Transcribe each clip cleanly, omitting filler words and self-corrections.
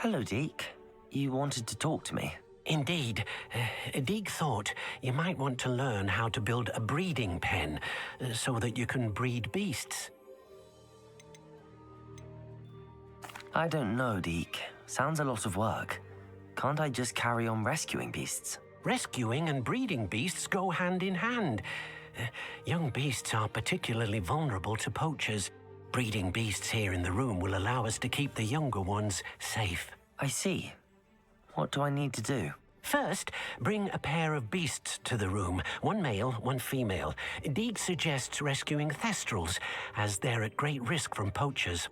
Hello, Deke. You wanted to talk to me? Indeed. Deke thought you might want to learn how to build a breeding pen so that you can breed beasts. I don't know, Deke. Sounds a lot of work. Can't I just carry on rescuing beasts? Rescuing and breeding beasts go hand in hand. Young beasts are particularly vulnerable to poachers. Breeding beasts here in the room will allow us to keep the younger ones safe. I see. What do I need to do? First, bring a pair of beasts to the room. One male, one female. Deke suggests rescuing thestrals, as they're at great risk from poachers.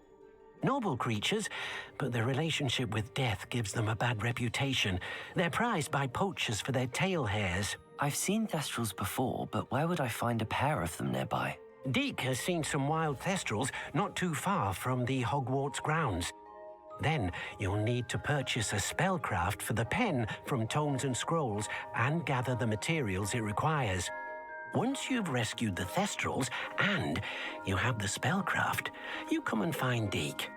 Noble creatures, but their relationship with death gives them a bad reputation. They're prized by poachers for their tail hairs. I've seen thestrals before, but where would I find a pair of them nearby? Deke has seen some wild thestrals not too far from the Hogwarts grounds. Then you'll need to purchase a spellcraft for the pen from Tomes and Scrolls and gather the materials it requires. Once you've rescued the thestrals and you have the spellcraft, you come and find Deke.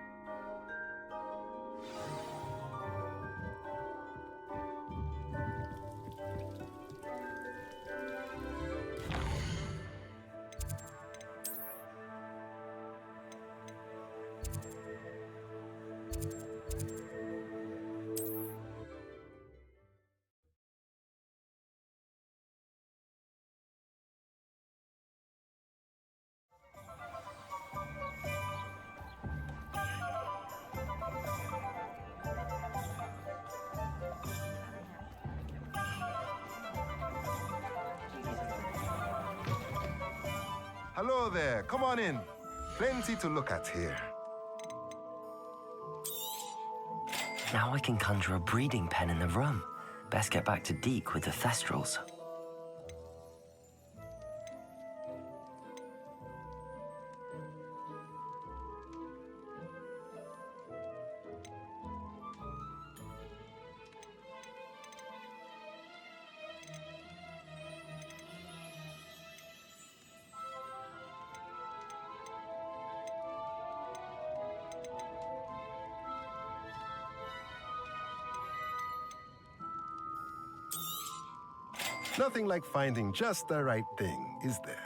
Hello there, come on in. Plenty to look at here. Now I can conjure a breeding pen in the room. Best get back to Deke with the thestrals. Nothing like finding just the right thing, is there?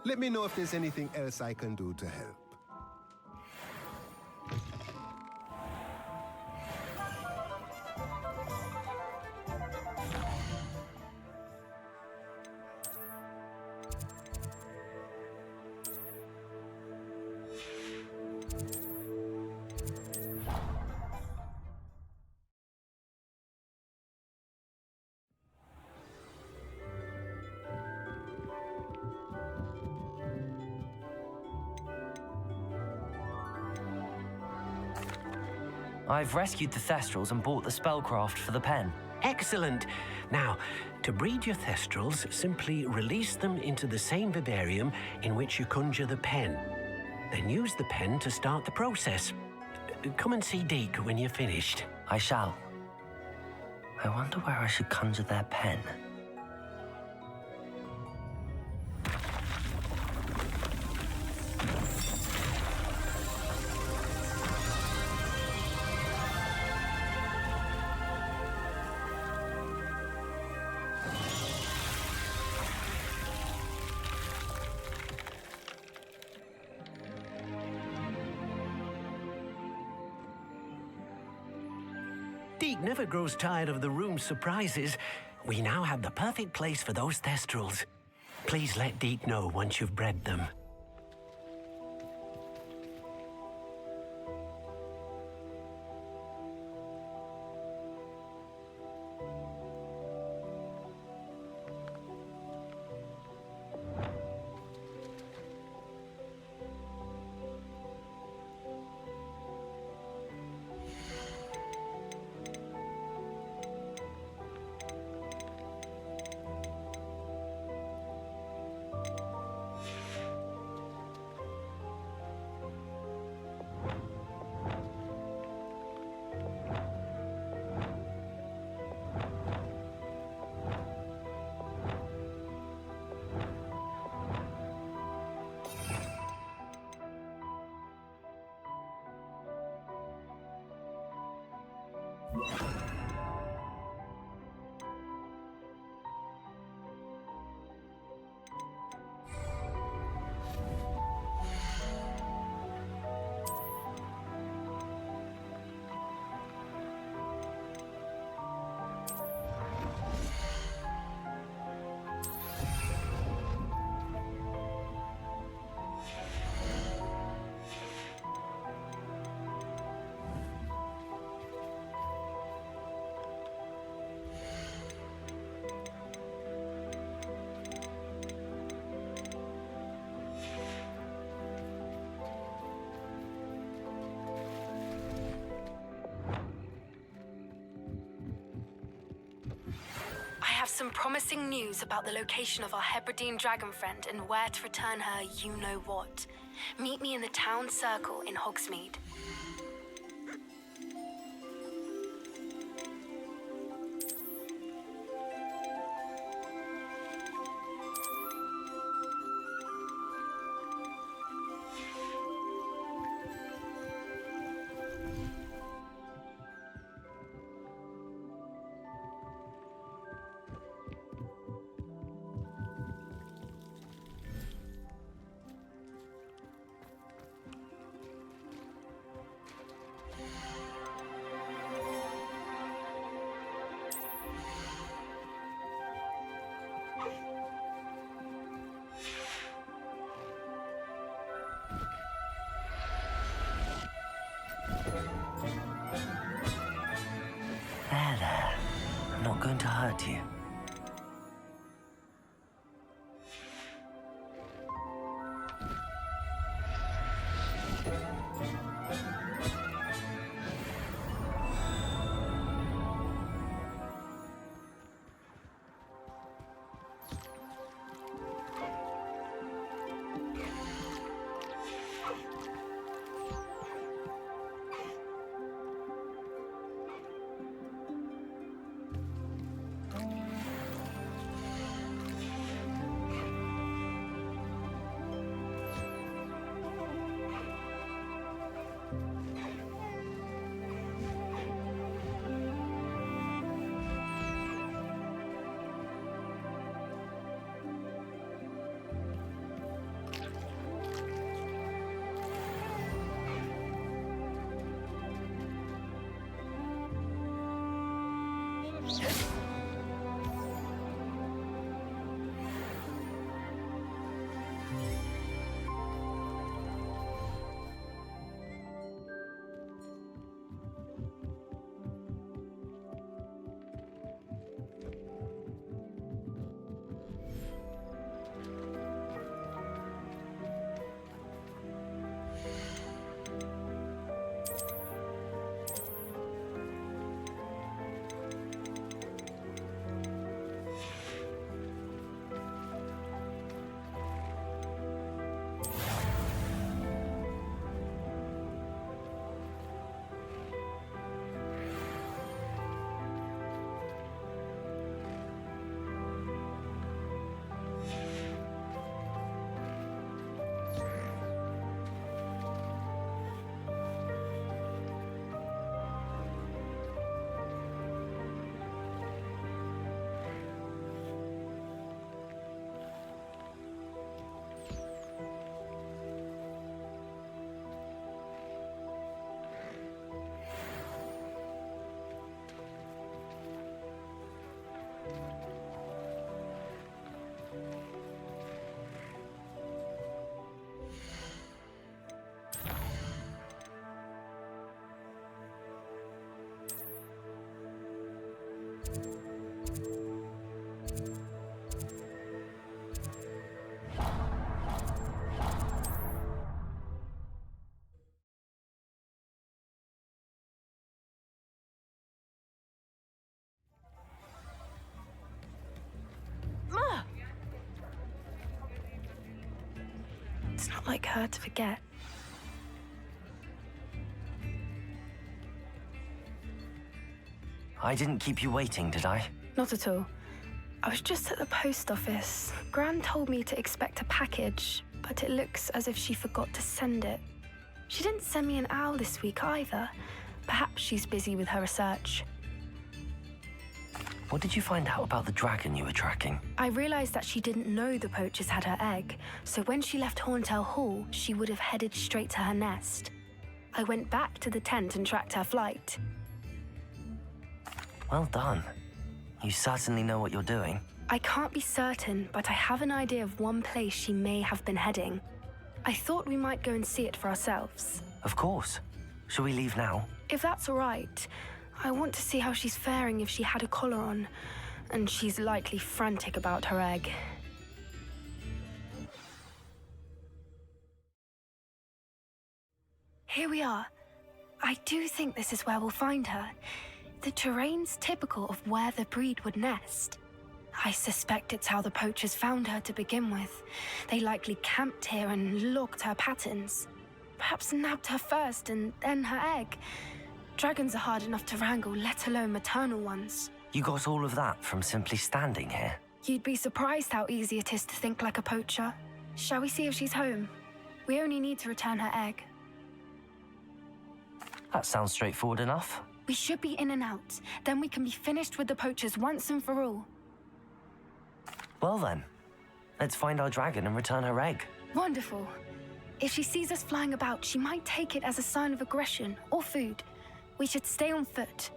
Let me know if there's anything else I can do to help. I've rescued the thestrals and bought the spellcraft for the pen. Excellent! Now, to breed your thestrals, simply release them into the same vivarium in which you conjure the pen. Then use the pen to start the process. Come and see Deke when you're finished. I shall. I wonder where I should conjure their pen. Deek never grows tired of the room's surprises. We now have the perfect place for those thestrals. Please let Deek know once you've bred them. I have some promising news about the location of our Hebridean dragon friend and where to return her you-know-what. Meet me in the town circle in Hogsmeade. There. I'm not going to hurt you. Not like her to forget. I didn't keep you waiting, did I? Not at all. I was just at the post office. Gran told me to expect a package, but it looks as if she forgot to send it. She didn't send me an owl this week either. Perhaps she's busy with her research. What did you find out about the dragon you were tracking? I realized that she didn't know the poachers had her egg, so when she left Horntail Hall, she would have headed straight to her nest. I went back to the tent and tracked her flight. Well done. You certainly know what you're doing. I can't be certain, but I have an idea of one place she may have been heading. I thought we might go and see it for ourselves. Of course. Shall we leave now? If that's all right, I want to see how she's faring if she had a collar on, and she's likely frantic about her egg. Here we are. I do think this is where we'll find her. The terrain's typical of where the breed would nest. I suspect it's how the poachers found her to begin with. They likely camped here and logged her patterns. Perhaps nabbed her first and then her egg. Dragons are hard enough to wrangle, let alone maternal ones. You got all of that from simply standing here? You'd be surprised how easy it is to think like a poacher. Shall we see if she's home? We only need to return her egg. That sounds straightforward enough. We should be in and out. Then we can be finished with the poachers once and for all. Well then, let's find our dragon and return her egg. Wonderful. If she sees us flying about, she might take it as a sign of aggression or food. We should stay on foot.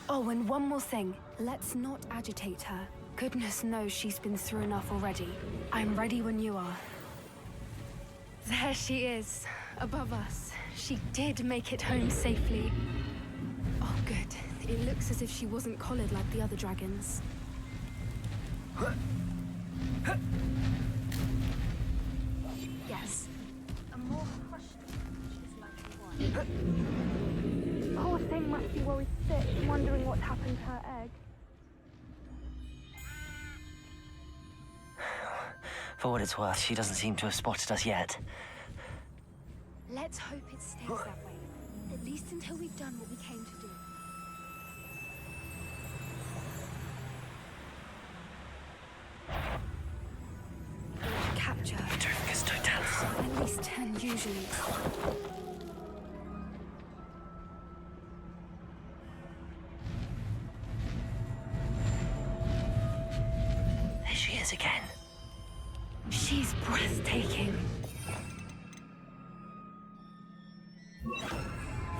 Oh, and one more thing. Let's not agitate her. Goodness knows she's been through enough already. I'm ready when you are. There she is, above us. She did make it home safely. Oh, good. It looks as if she wasn't collared like the other dragons. Yes. A more crushed she's likely one. Poor thing must be worried sick, wondering what happened to her egg. For what it's worth, she doesn't seem to have spotted us yet. Let's hope it stays that way. At least until we've done what we came to do. Capture. Petrificus totalis. At least 10 usually. There she is again. She's breathtaking.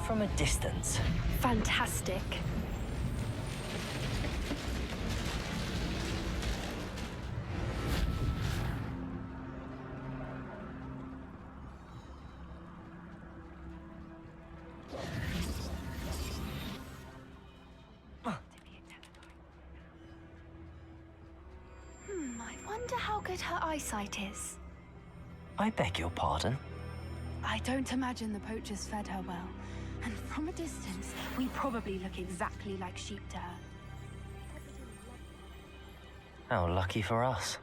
From a distance. Fantastic. I wonder how good her eyesight is. I beg your pardon? I don't imagine the poachers fed her well. And from a distance, we probably look exactly like sheep to her. How lucky for us.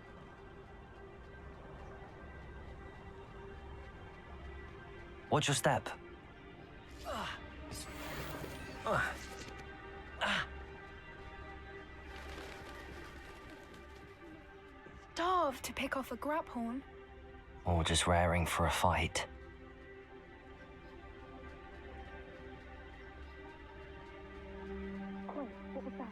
Watch your step. Starved to pick off a grabhorn. Or just raring for a fight. What was that?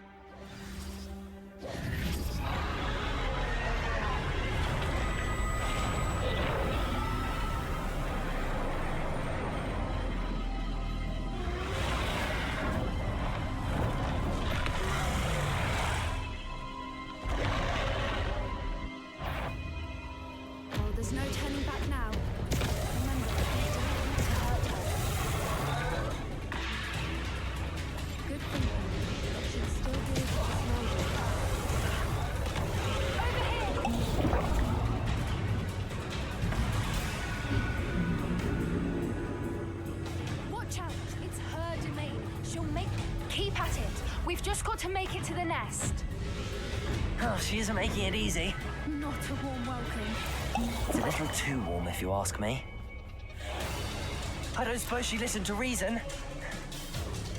Oh, there's no turning back now. Remember, we don't want to hurt her. Good thinking. She's still doing what is noble. Over here! Watch out! It's her domain. She'll make... Keep at it. We've just got to make it to the nest. Oh, she isn't making it easy. Not a warm welcome. It's a little too warm, if you ask me. I don't suppose she listened to reason.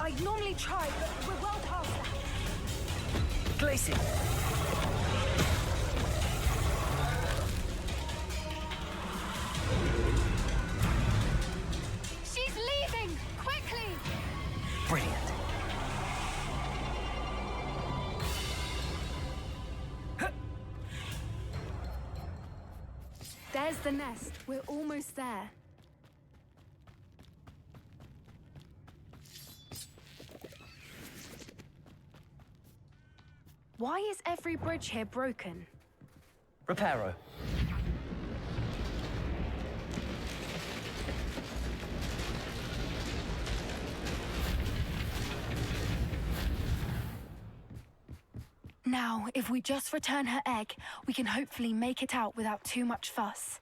I'd normally try, but we're well past that. Glacier! She's leaving! Quickly! Brilliant. There's the nest. We're almost there. Why is every bridge here broken? Reparo. Now, if we just return her egg, we can hopefully make it out without too much fuss.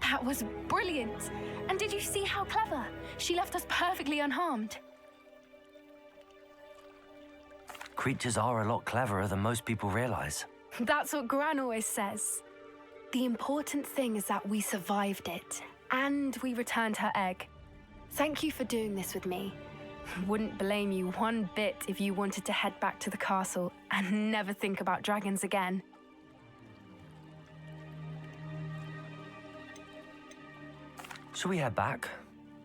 That was brilliant! And did you see how clever? She left us perfectly unharmed. Creatures are a lot cleverer than most people realize. That's what Gran always says. The important thing is that we survived it, and we returned her egg. Thank you for doing this with me. Wouldn't blame you one bit if you wanted to head back to the castle and never think about dragons again. Shall we head back?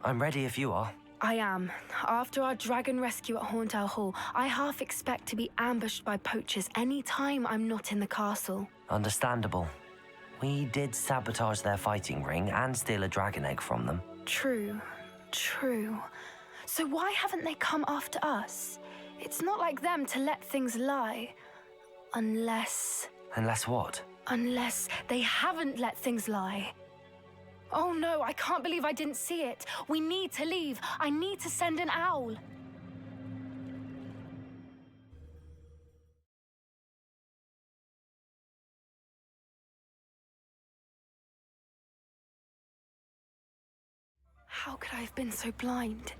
I'm ready if you are. I am. After our dragon rescue at Haunt Owl Hall, I half expect to be ambushed by poachers any time I'm not in the castle. Understandable. We did sabotage their fighting ring and steal a dragon egg from them. True. So why haven't they come after us? It's not like them to let things lie. Unless what? Unless they haven't let things lie. Oh no, I can't believe I didn't see it. We need to leave. I need to send an owl. How could I have been so blind?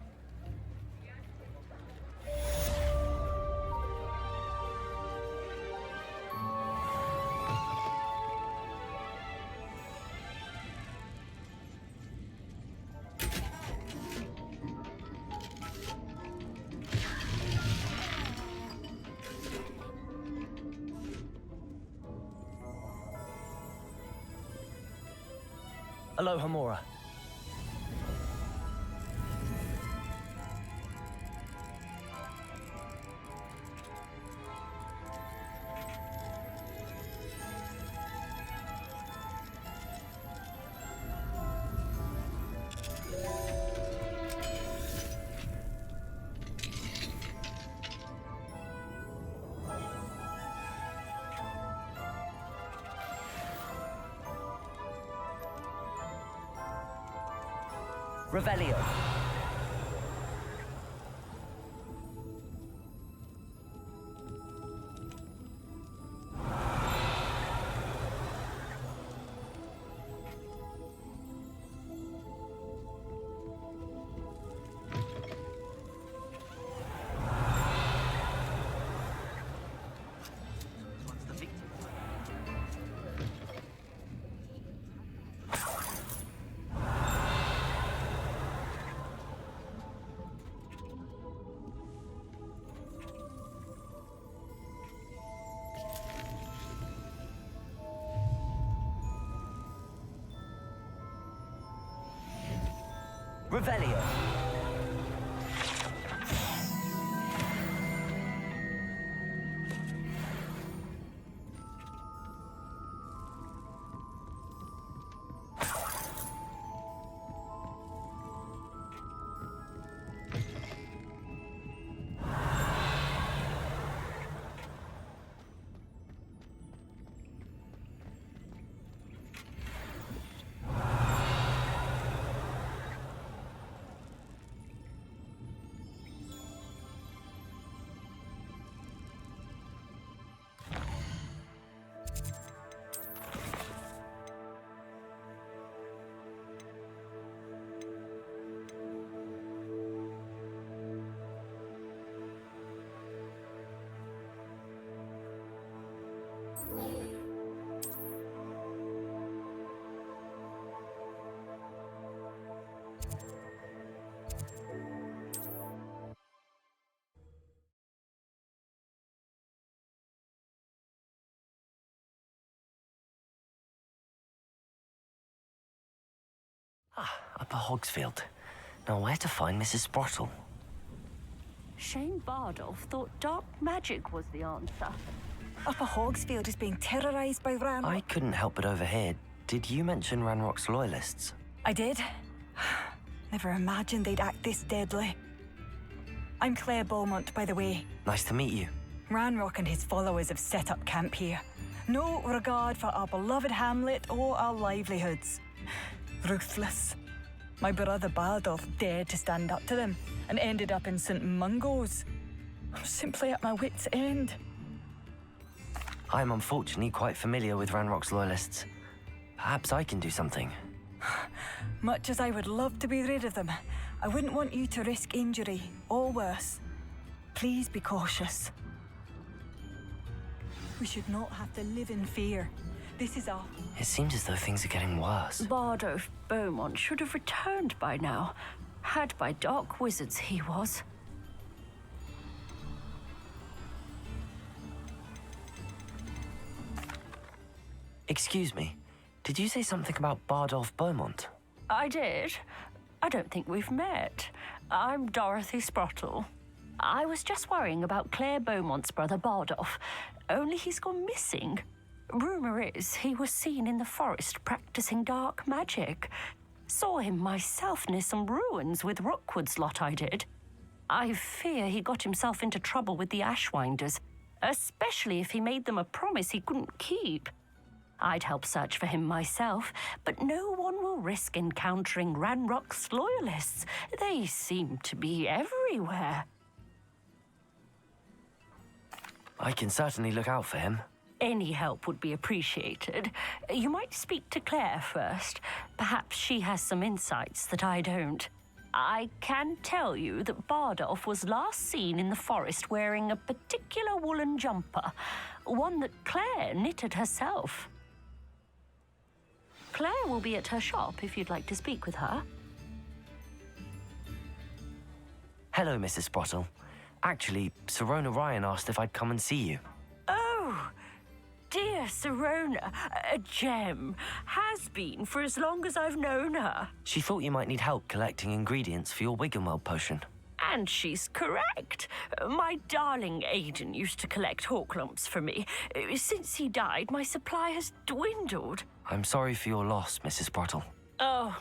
Aloha, Mora. Revelio. Revelio. Upper Hogsfield. Now where to find Mrs. Sprottle? Shane Bardolph thought dark magic was the answer. Upper Hogsfield is being terrorised by Ranrock. I couldn't help but overhear. Did you mention Ranrock's loyalists? I did. Never imagined they'd act this deadly. I'm Claire Beaumont, by the way. Nice to meet you. Ranrock and his followers have set up camp here. No regard for our beloved hamlet or our livelihoods. Ruthless. My brother Bardolph dared to stand up to them and ended up in St. Mungo's. I'm simply at my wit's end. I'm unfortunately quite familiar with Ranrock's loyalists. Perhaps I can do something. Much as I would love to be rid of them, I wouldn't want you to risk injury or worse. Please be cautious. We should not have to live in fear. This is our... It seems as though things are getting worse. Bardolph Beaumont should have returned by now. Had by dark wizards he was. Excuse me, did you say something about Bardolph Beaumont? I did. I don't think we've met. I'm Dorothy Sprottle. I was just worrying about Claire Beaumont's brother Bardolph, only he's gone missing. Rumour is he was seen in the forest practicing dark magic. Saw him myself near some ruins with Rookwood's lot I did. I fear he got himself into trouble with the Ashwinders, especially if he made them a promise he couldn't keep. I'd help search for him myself, but no one will risk encountering Ranrock's loyalists. They seem to be everywhere. I can certainly look out for him. Any help would be appreciated. You might speak to Claire first. Perhaps she has some insights that I don't. I can tell you that Bardolph was last seen in the forest wearing a particular woolen jumper, one that Claire knitted herself. Claire will be at her shop if you'd like to speak with her. Hello, Mrs. Sprottle. Actually, Sirona Ryan asked if I'd come and see you. Oh, dear Sirona, a gem. Has been for as long as I've known her. She thought you might need help collecting ingredients for your Wiggenweld potion. And she's correct. My darling Aidan used to collect hawk lumps for me. Since he died, my supply has dwindled. I'm sorry for your loss, Mrs. Sprottle. Oh,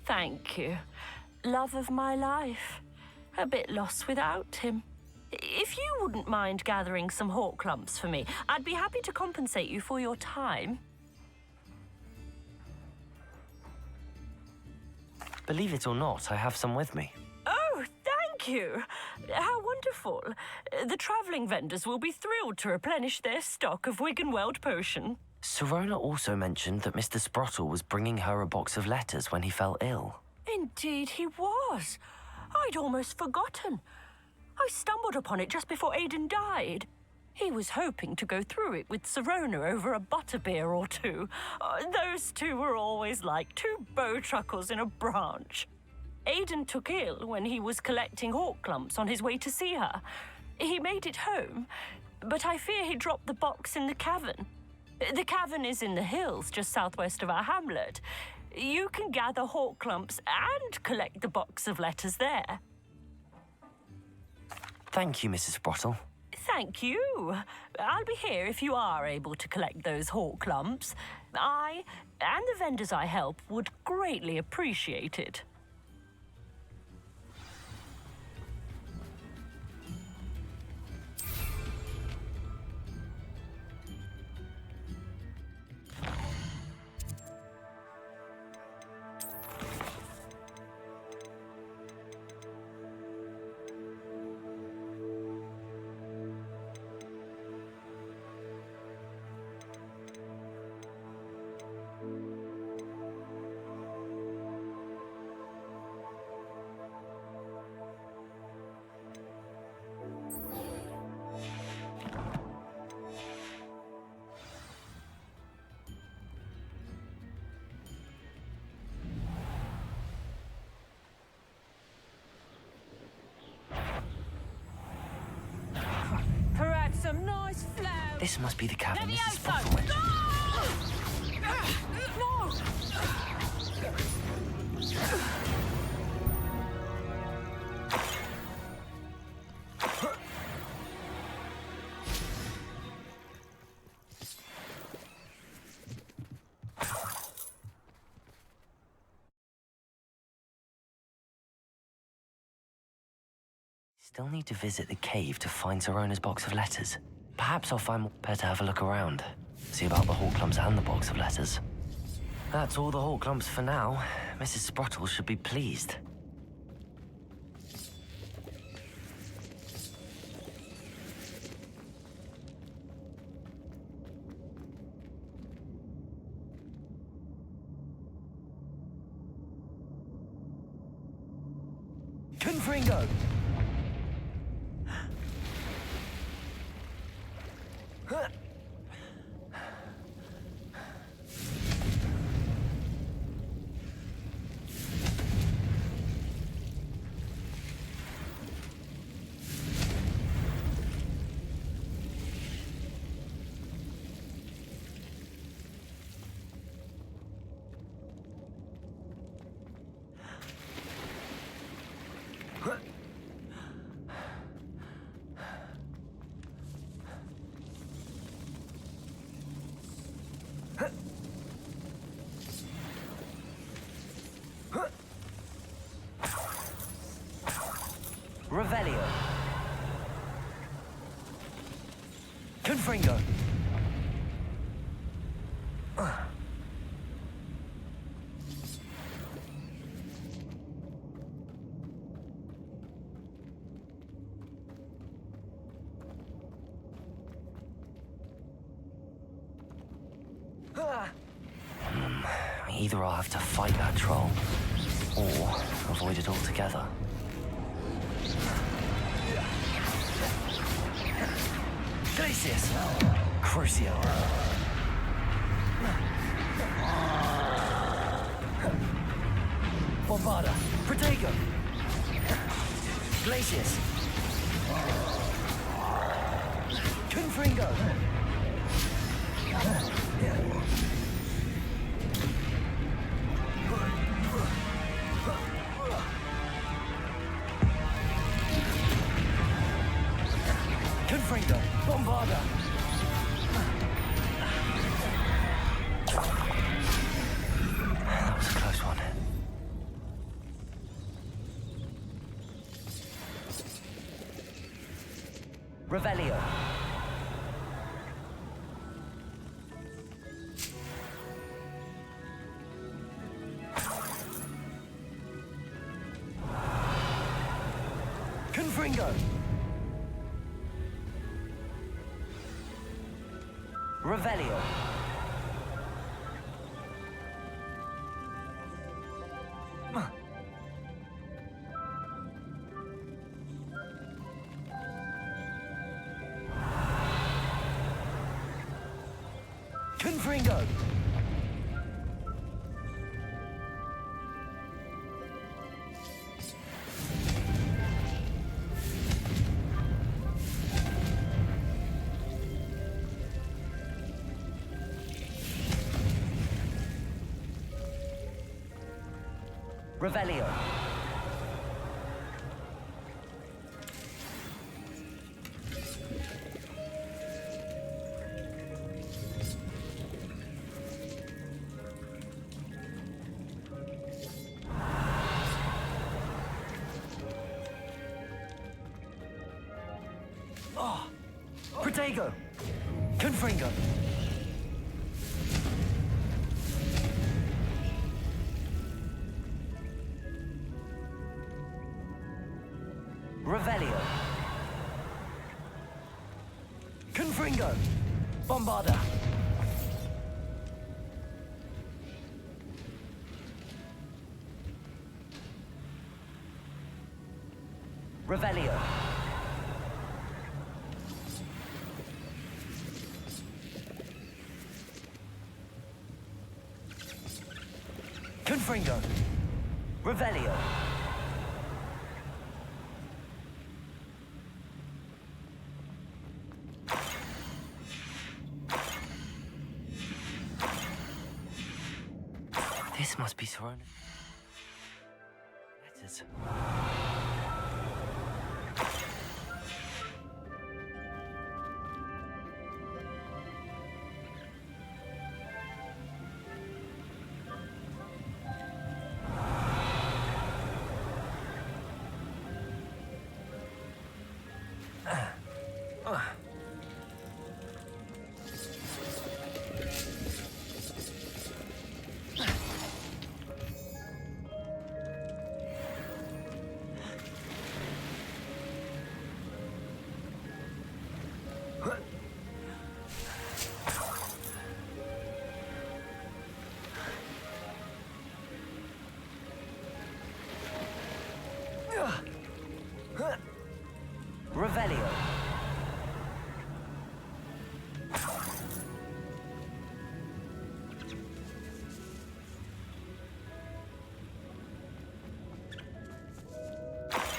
thank you. Love of my life. A bit lost without him. If you wouldn't mind gathering some hawk lumps for me, I'd be happy to compensate you for your time. Believe it or not, I have some with me. Oh, thank you. How wonderful. The travelling vendors will be thrilled to replenish their stock of Wiggenweld potion. Sirona also mentioned that Mr. Sprottle was bringing her a box of letters when he fell ill. Indeed he was. I'd almost forgotten. I stumbled upon it just before Aidan died. He was hoping to go through it with Sirona over a butterbeer or two. Those two were always like two bowtruckles in a branch. Aidan took ill when he was collecting hawk lumps on his way to see her. He made it home, but I fear he dropped the box in the cavern. The cavern is in the hills just southwest of our hamlet. You can gather hawk clumps and collect the box of letters there. Thank you, Mrs. Sprottle. Thank you. I'll be here if you are able to collect those hawk clumps. I and the vendors I help would greatly appreciate it. Perhaps some nice flowers. This must be the cabin Mrs. Sprottle went to. Still need to visit the cave to find Zerona's box of letters. Perhaps I'll find better have a look around. See about the hawk clumps and the box of letters. That's all the hawk clumps for now. Mrs. Sprottle should be pleased. Confringo! Revelio. Confringo. Either I'll have to fight that troll, or avoid it altogether. Glacius! Crucio! Bombarda! Protego! Glacius! Confringo! Confringo! Bombarda! That was a close one. Revelio. Confringo. Revelio. Confringo. Revelio. Protego! Confringo! Revelio! Confringo! Bombarda! Revelio! Confringo! Revelio! This must be Sorona. Letters. Revelio.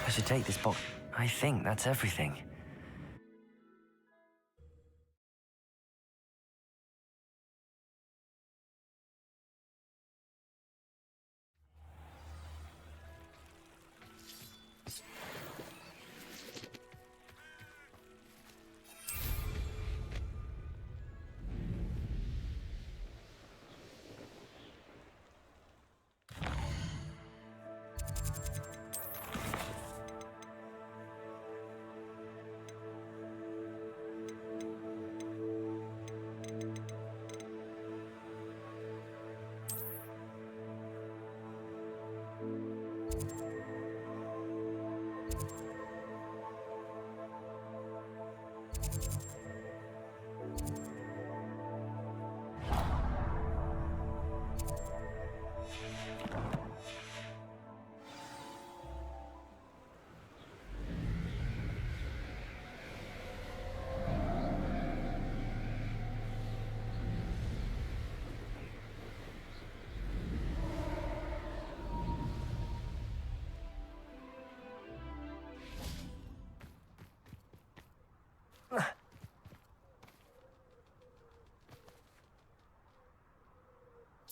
I should take this box. I think that's everything.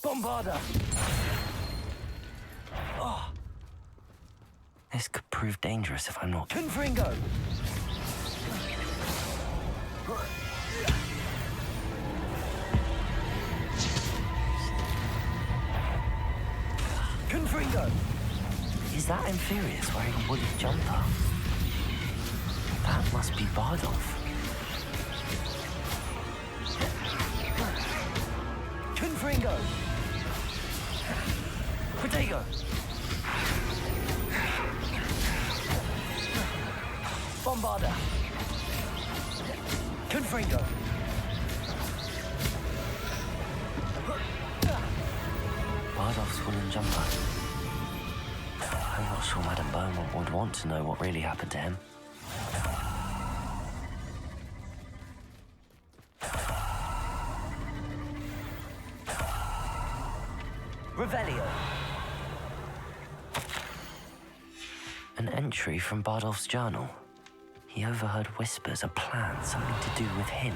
Bombarda! Oh. This could prove dangerous if I'm not... Confringo! Confringo! Is that Amphirius wearing a woolly jumper? That must be Bardolph. Confringo! Protego! Bombarda! Confringo! Bardolph's woolen jumper. I'm not sure Madame Beaumont would want to know what really happened to him. Revelio. An entry from Bardolph's journal. He overheard whispers, a plan, something to do with him.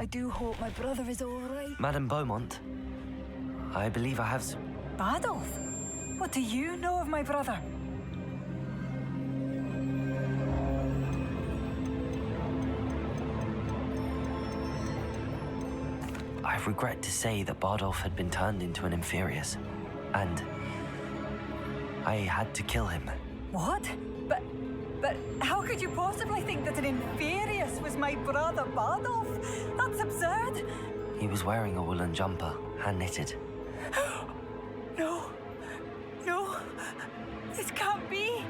I do hope my brother is all right. Madame Beaumont, I believe I have some... Badolf, what do you know of my brother? I regret to say that Bardolph had been turned into an Inferius, and I had to kill him. What? But how could you possibly think that an Inferius was my brother Bardolph? That's absurd. He was wearing a woolen jumper, hand-knitted. No, this can't be.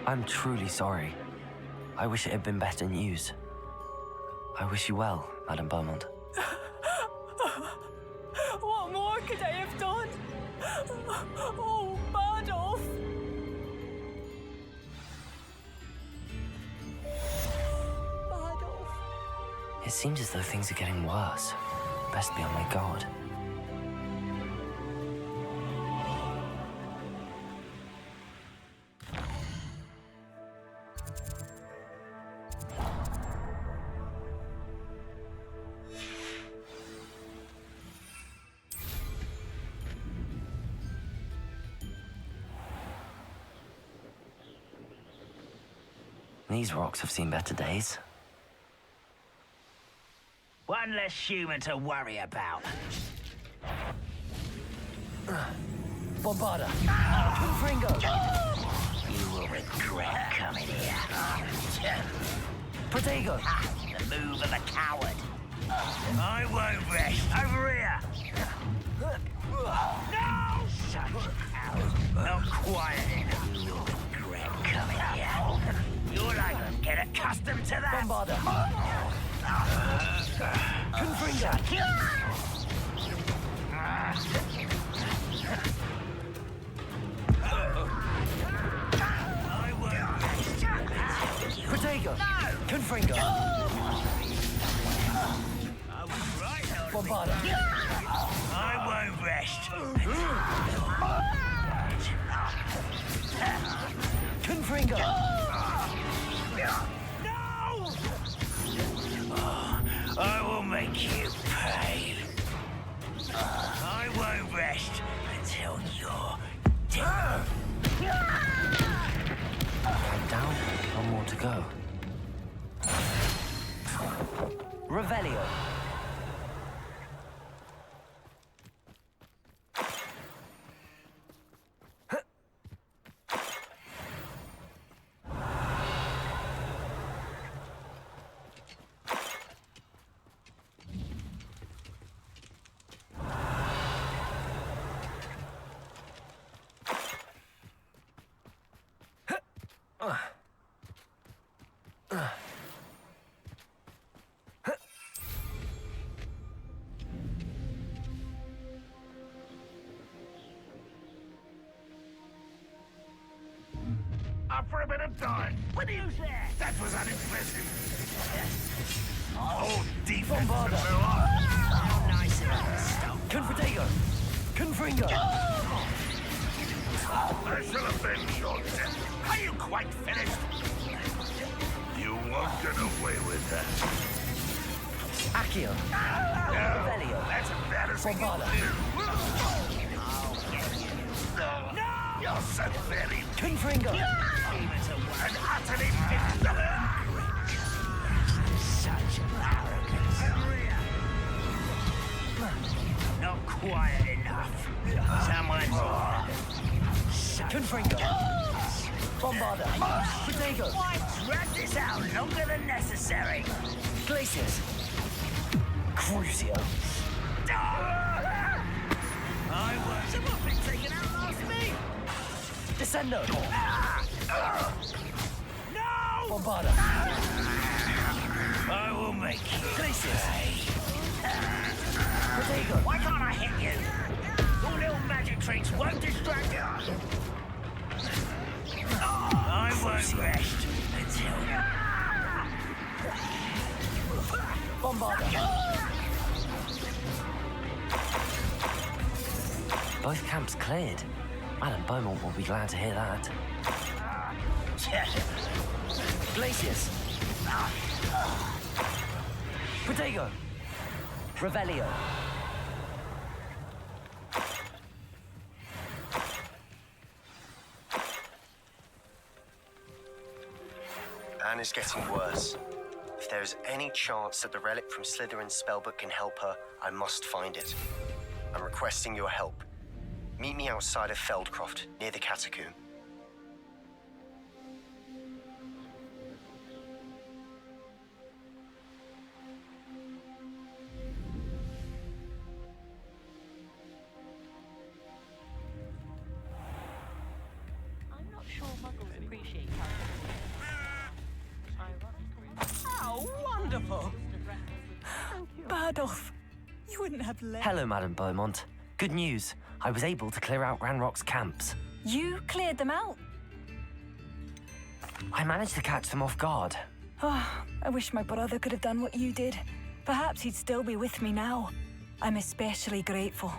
I'm truly sorry. I wish it had been better news. I wish you well, Madame Beaumont. What more could I have done? Oh, Bardolph! Bardolph. It seems as though things are getting worse. Best be on my guard. These rocks have seen better days. One less human to worry about. Bombarda! Confringo! You will regret coming here. Protego! The move of a coward. I won't rest. Over here! No! Such cowards. Not quiet enough. You will regret coming here. You'll like get accustomed to that. Bombarda! Confringo! I won't rest. Protego! Confringo! I was right, Bombarda! I won't rest. Confringo! No! I will make you pay. I won't rest until you're dead. I'm down, one more to go. Revelio! Up for a bit of time. What is that? That was unimpressive. Oh, defense Bombarda. to go on. How nice of you to stop. Confrotego! Confringo! I shall avenge your death. Are you quite finished? You won't get away with that. Accio! No, Revelio! that's embarrassing. Bombarda! No! You're so very Confringo! and utterly ignorant. Such arrogance. Not quiet enough. Someone's Confringo! Bombarda! Protego! Why drag this out longer than necessary? Glacius! Crucio! I was. Someone been taken out last me. Descendo! No! Bombarda! I will make you. Glacius! Protego! Why can't I hit you? Your little magic tricks won't distract you. I won't rest until. Bombarda! Both camps cleared. Madame Beaumont will be glad to hear that. Glacius! Protego! Revelio! Anne is getting worse. If there is any chance that the relic from Slytherin's spellbook can help her, I must find it. I'm requesting your help. Meet me outside of Feldcroft, near the catacomb. I'm not sure muggles appreciate How wonderful! Badolf, you wouldn't have left. Hello, Madame Beaumont. Good news. I was able to clear out Ranrock's camps. You cleared them out? I managed to catch them off guard. Oh, I wish my brother could have done what you did. Perhaps he'd still be with me now. I'm especially grateful.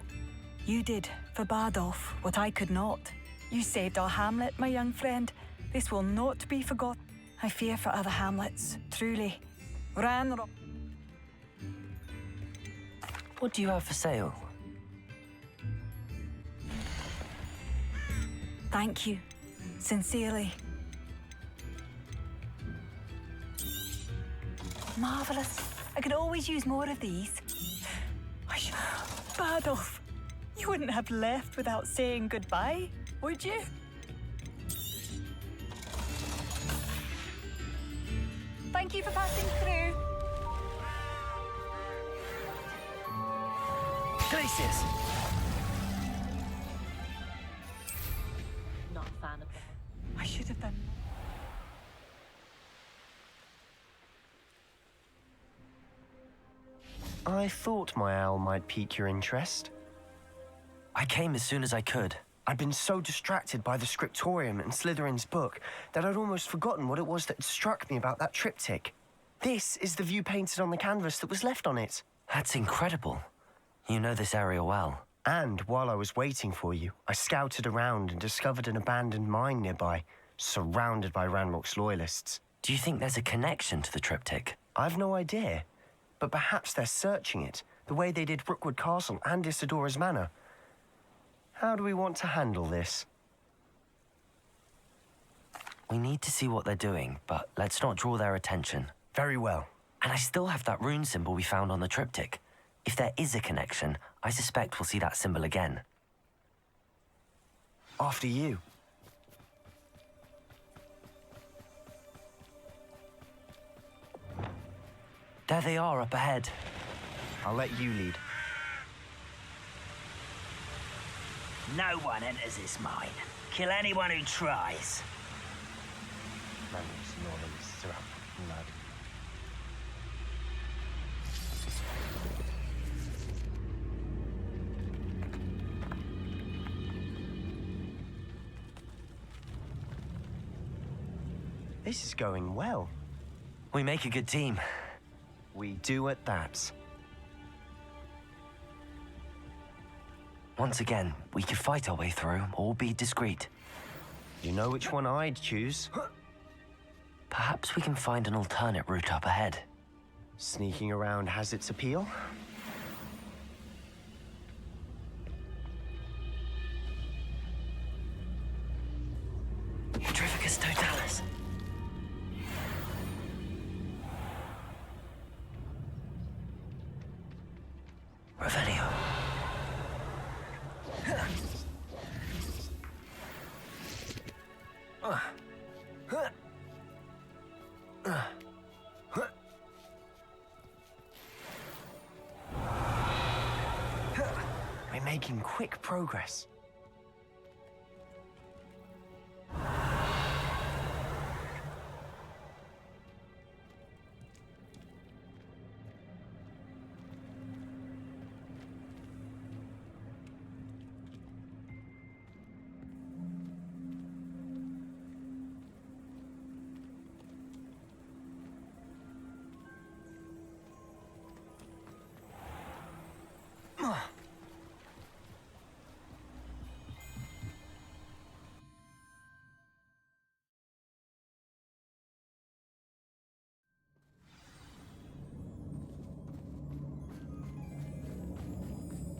You did, for Badolf, what I could not. You saved our hamlet, my young friend. This will not be forgotten. I fear for other hamlets, truly. Ranrock. What do you have for sale? Thank you. Sincerely. Marvelous. I could always use more of these. Badolf, you wouldn't have left without saying goodbye, would you? Thank you for passing through. Glacius! Not a fan of them. I should have done. I thought my owl might pique your interest. I came as soon as I could. I'd been so distracted by the scriptorium and Slytherin's book that I'd almost forgotten what it was that struck me about that triptych. This is the view painted on the canvas that was left on it. That's incredible. You know this area well. And while I was waiting for you, I scouted around and discovered an abandoned mine nearby, surrounded by Ranrock's loyalists. Do you think there's a connection to the triptych? I've no idea, but perhaps they're searching it, the way they did Rookwood Castle and Isidora's Manor. How do we want to handle this? We need to see what they're doing, but let's not draw their attention. Very well. And I still have that rune symbol we found on the triptych. If there is a connection, I suspect we'll see that symbol again. After you. There they are up ahead. I'll let you lead. No one enters this mine. Kill anyone who tries. This is going well. We make a good team. We do at that. Once again, we could fight our way through or be discreet. You know which one I'd choose? Perhaps we can find an alternate route up ahead. Sneaking around has its appeal. Trificus Totalis. Revelio. We're making quick progress.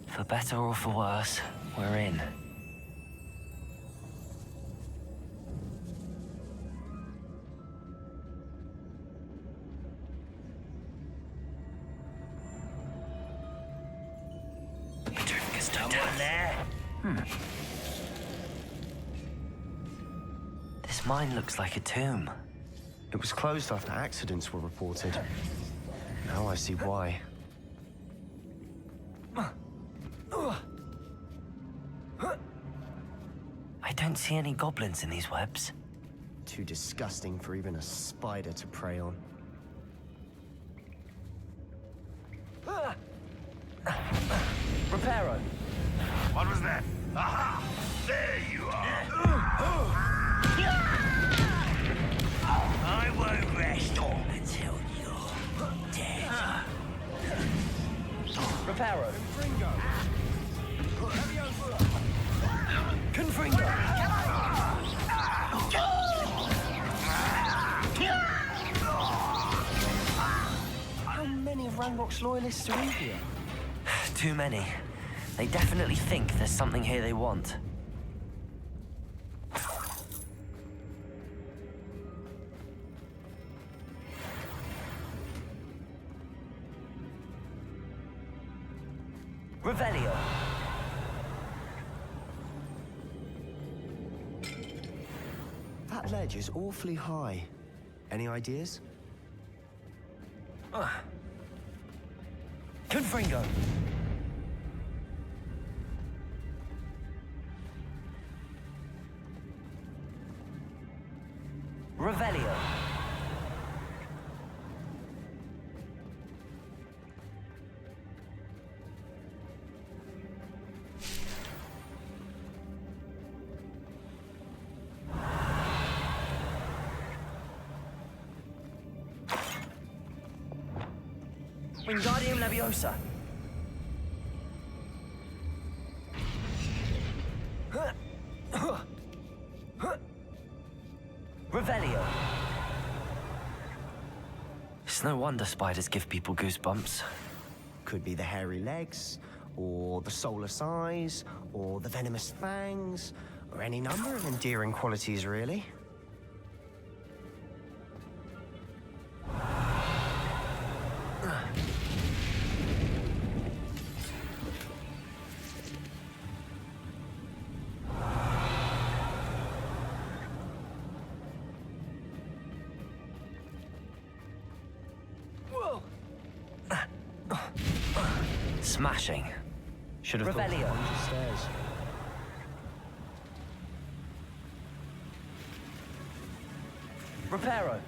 For better or for worse, we're in. Someone there? This mine looks like a tomb. It was closed after accidents were reported. Now I see why. I don't see any goblins in these webs. Too disgusting for even a spider to prey on. Reparo! What was that? Aha! There you are! I won't rest until you're dead. Reparo! Confringo! How many of Ranrock's loyalists are in here? Too many. They definitely think there's something here they want. Revelio. That ledge is awfully high. Any ideas? Confringo. Revelio. Wingardium Leviosa. Revelio. It's no wonder spiders give people goosebumps. Could be the hairy legs, or the soulless eyes, or the venomous fangs, or any number of endearing qualities, really. Smashing. Should have thought Revelio. 100 stairs. Reparo.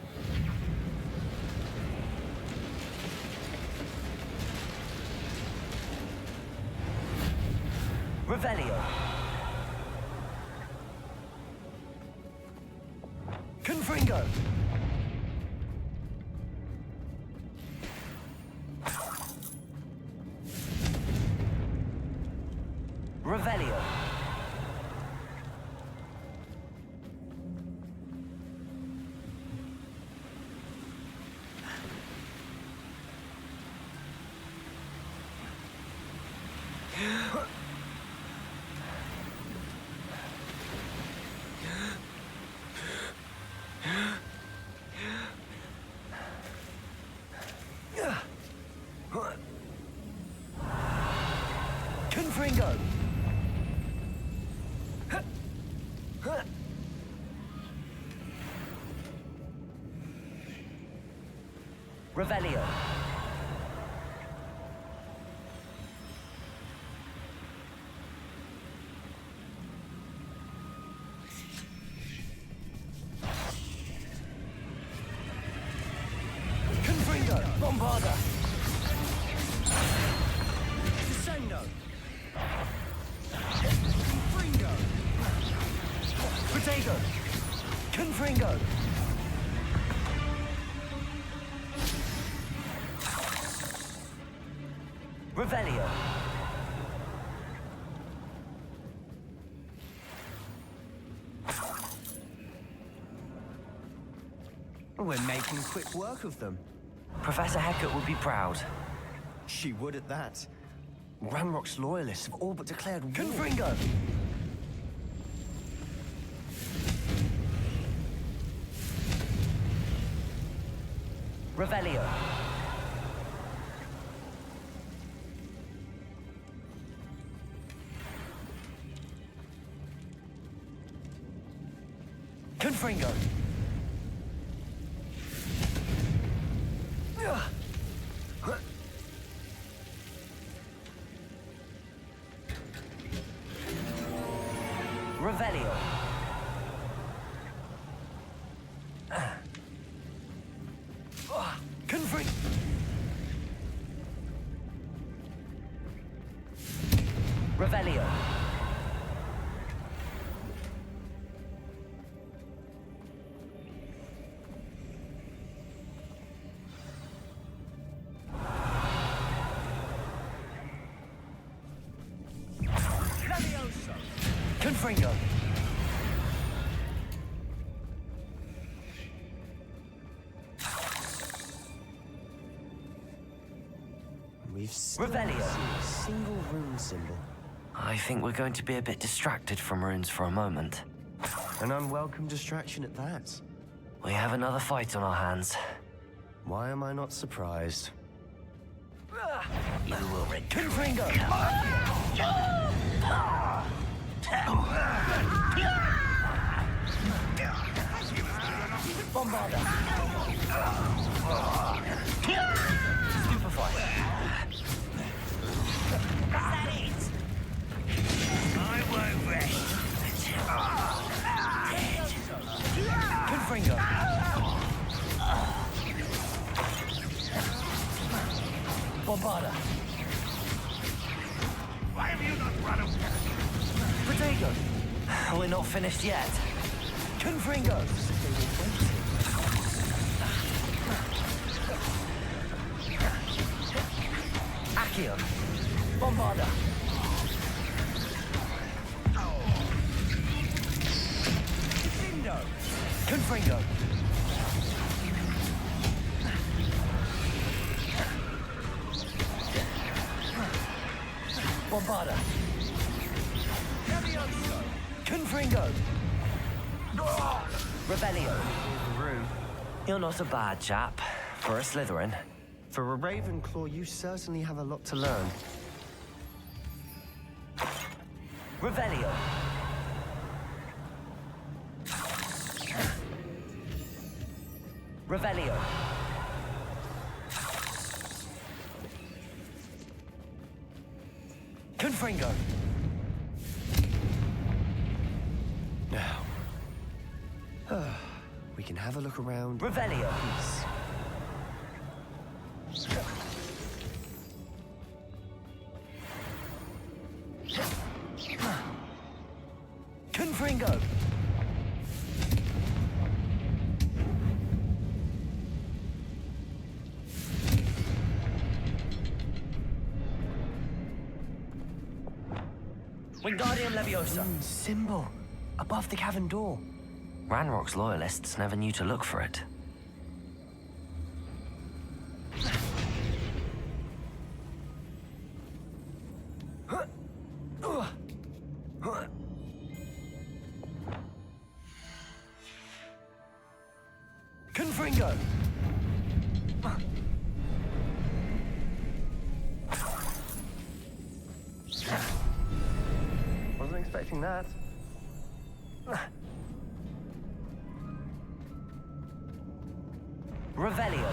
Revelio. Confringo. Revelio. Confringo. Revelio. Confringo. Bombarda. Descendo! Confringo. Potato. Confringo. Revelio. We're making quick work of them. Professor Hecat would be proud. She would at that. Ranrock's loyalists have all but declared war. Confringo! Revelio. Confringo. Revelio. Confring. Revelio. Levioso! Confringo. We've still Revelio. seen a single rune symbol. I think we're going to be a bit distracted from runes for a moment. An unwelcome distraction at that. We have another fight on our hands. Why am I not surprised? You will regret. Confringo. Bombarda. Stupefy. Is that it? I won't rest. Confringo. Bombarda. Why have you not run away? Protego. We're not finished yet. Confringo. Accio. Bombarda. Confringo. Bombarda. Confringo. Revelio. You're not a bad chap for a Slytherin. For a Ravenclaw, you certainly have a lot to learn. Revelio. Revelio. Confringo. Now, we can have a look around. Revelio. Peace. Confringo. Wingardium Leviosa. Symbol above the cavern door. Ranrock's loyalists never knew to look for it. Confringo. Wasn't expecting that. Revelio.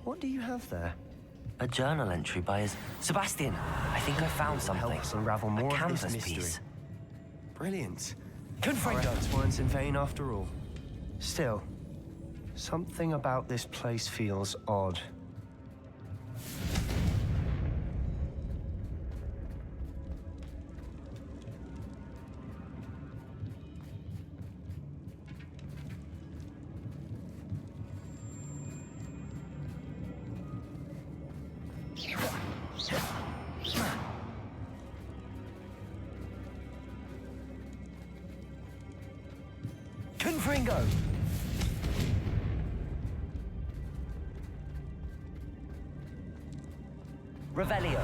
What do you have there? A journal entry by his... Sebastian, I think I found something. Help us unravel more a of canvas this mystery. piece. Brilliant. Confringo. Our efforts weren't in vain after all. Still, something about this place feels odd. Confringo. Revelio.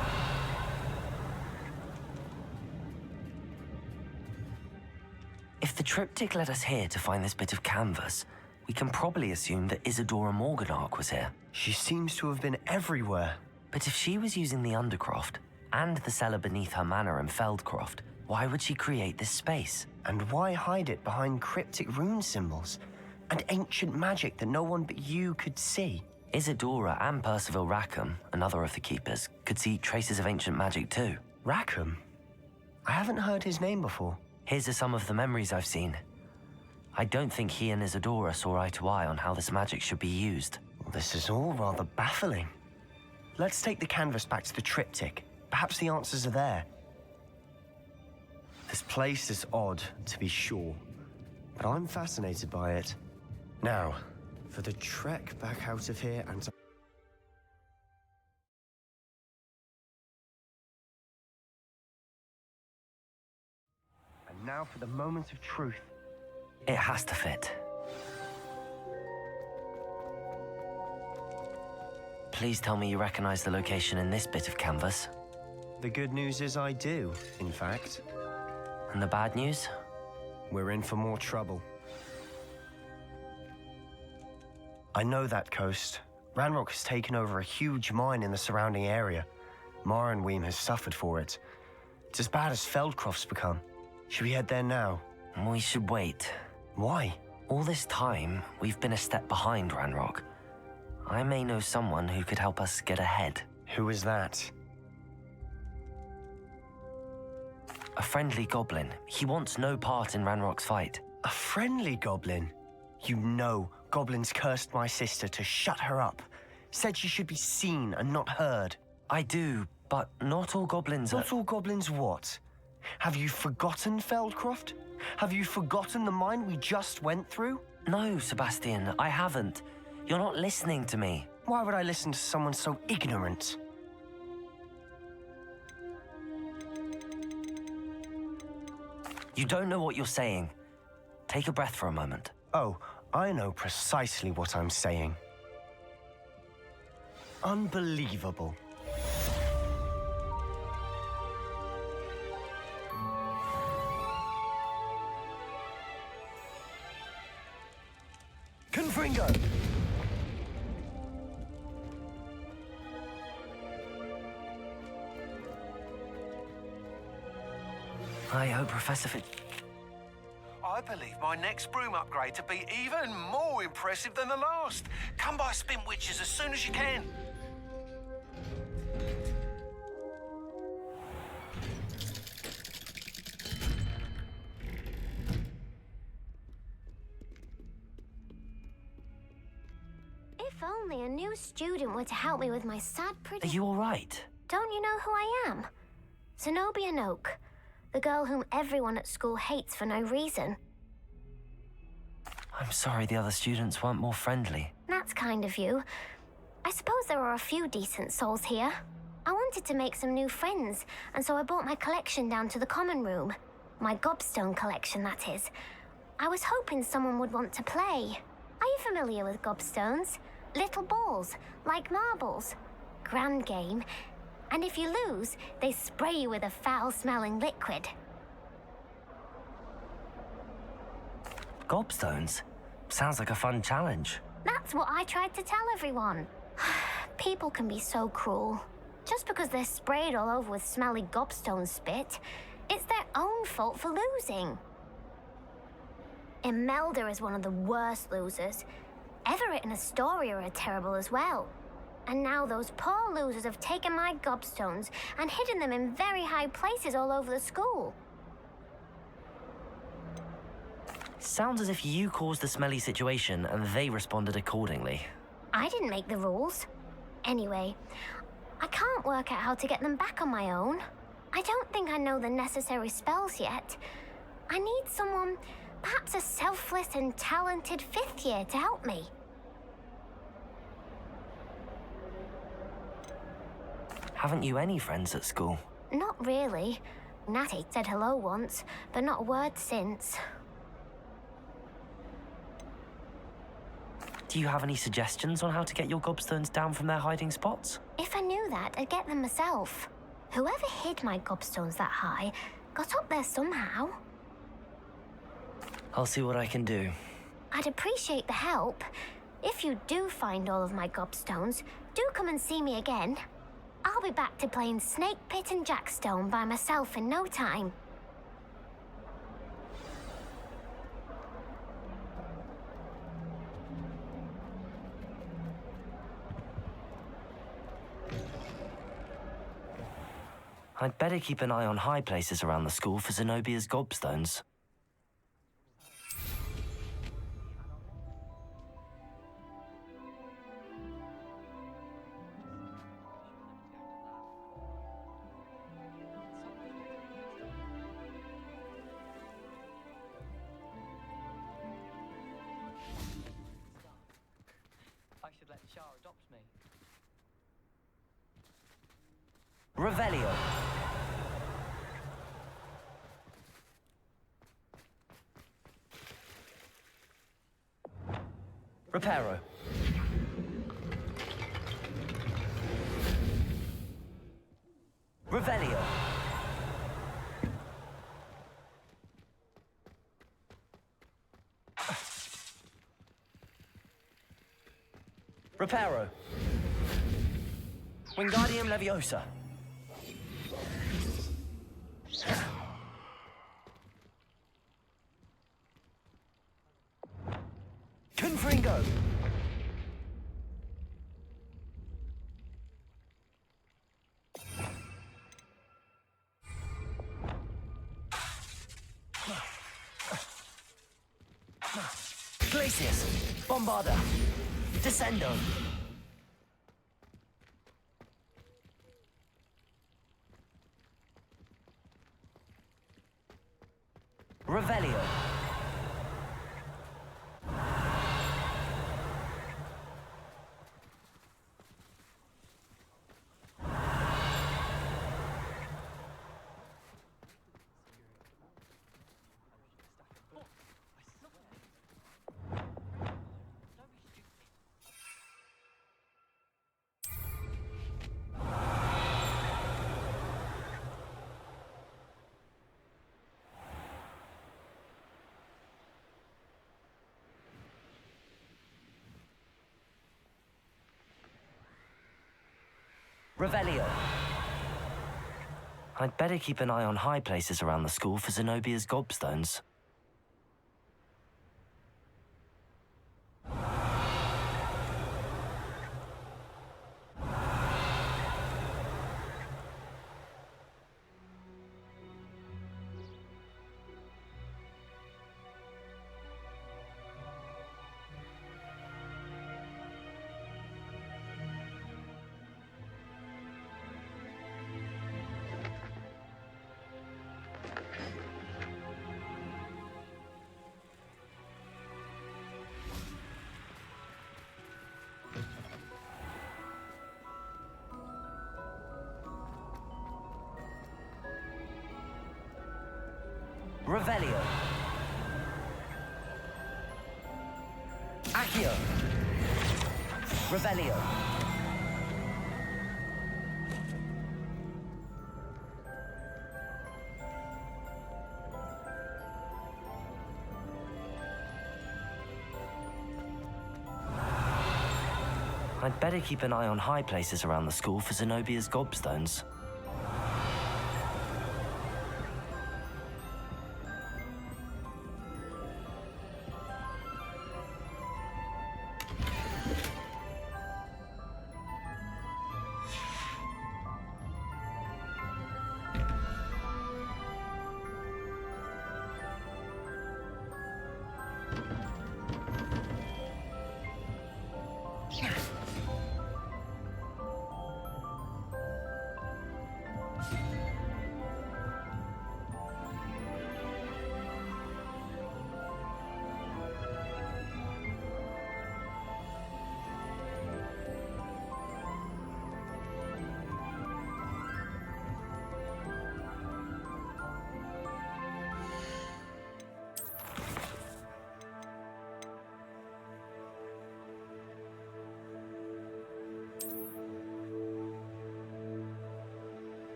If the triptych led us here to find this bit of canvas, we can probably assume that Isadora Morganark was here. She seems to have been everywhere. But if she was using the Undercroft and the cellar beneath her manor in Feldcroft, why would she create this space? And why hide it behind cryptic rune symbols and ancient magic that no one but you could see? Isadora and Percival Rackham, another of the keepers, could see traces of ancient magic too. Rackham? I haven't heard his name before. His are some of the memories I've seen. I don't think he and Isadora saw eye to eye on how this magic should be used. Well, this is all rather baffling. Let's take the canvas back to the triptych. Perhaps the answers are there. This place is odd, to be sure, but I'm fascinated by it. Now, for the trek back out of here and to... And now for the moment of truth. It has to fit. Please tell me you recognize the location in this bit of canvas. The good news is I do, in fact. And the bad news? We're in for more trouble. I know that coast. Ranrock has taken over a huge mine in the surrounding area. Marenweem has suffered for it. It's as bad as Feldcroft's become. Should we head there now? We should wait. Why? All this time, we've been a step behind Ranrock. I may know someone who could help us get ahead. Who is that? A friendly goblin. He wants no part in Ranrock's fight. A friendly goblin? You know goblins cursed my sister to shut her up. Said she should be seen and not heard. I do, but not all goblins are... Not all goblins what? Have you forgotten Feldcroft? Have you forgotten the mine we just went through? No, Sebastian, I haven't. You're not listening to me. Why would I listen to someone so ignorant? You don't know what you're saying. Take a breath for a moment. Oh, I know precisely what I'm saying. Unbelievable. Confringo! I hope Professor I believe my next broom upgrade to be even more impressive than the last. Come by Spin Witches as soon as you can. If only a new student were to help me with my sad Are you all right? Don't you know who I am? Zenobia Noak, the girl whom everyone at school hates for no reason. I'm sorry the other students weren't more friendly. That's kind of you. I suppose there are a few decent souls here. I wanted to make some new friends, and so I brought my collection down to the common room. My gobstone collection, that is. I was hoping someone would want to play. Are you familiar with gobstones? Little balls, like marbles. Grand game. And if you lose, they spray you with a foul-smelling liquid. Gobstones? Sounds like a fun challenge. That's what I tried to tell everyone. People can be so cruel. Just because they're sprayed all over with smelly gobstone spit, it's their own fault for losing. Imelda is one of the worst losers. Everett and Astoria are terrible as well. And now those poor losers have taken my gobstones and hidden them in very high places all over the school. Sounds as if you caused the smelly situation and they responded accordingly. I didn't make the rules. Anyway, I can't work out how to get them back on my own. I don't think I know the necessary spells yet. I need someone, perhaps a selfless and talented fifth year to help me. Haven't you any friends at school? Not really. Natty said hello once, but not a word since. Do you have any suggestions on how to get your gobstones down from their hiding spots? If I knew knew that, I'd get them myself. Whoever hid my gobstones that high got up there somehow. I'll see what I can do. I'd appreciate the help. If you do find all of my gobstones, do come and see me again. I'll be back to playing Snake Pit and Jackstone by myself in no time. I'd better keep an eye on high places around the school for Zenobia's gobstones. I should let Char adopt me. Revelio. Reparo. Revelio. Reparo. Wingardium Leviosa. Confringo. Glacius. Bombarda. Descendo. Revelio. Revelio. I'd better keep an eye on high places around the school for Zenobia's gobstones. Revelio. Accio. Revelio. I'd better keep an eye on high places around the school for Zenobia's gobstones.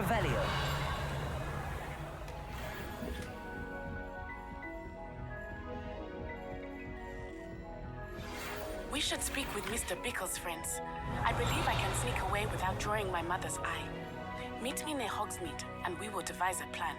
Revelio. We should speak with Mr. Bickle's friends. I believe I can sneak away without drawing my mother's eye. Meet me near Hogsmeade, and we will devise a plan.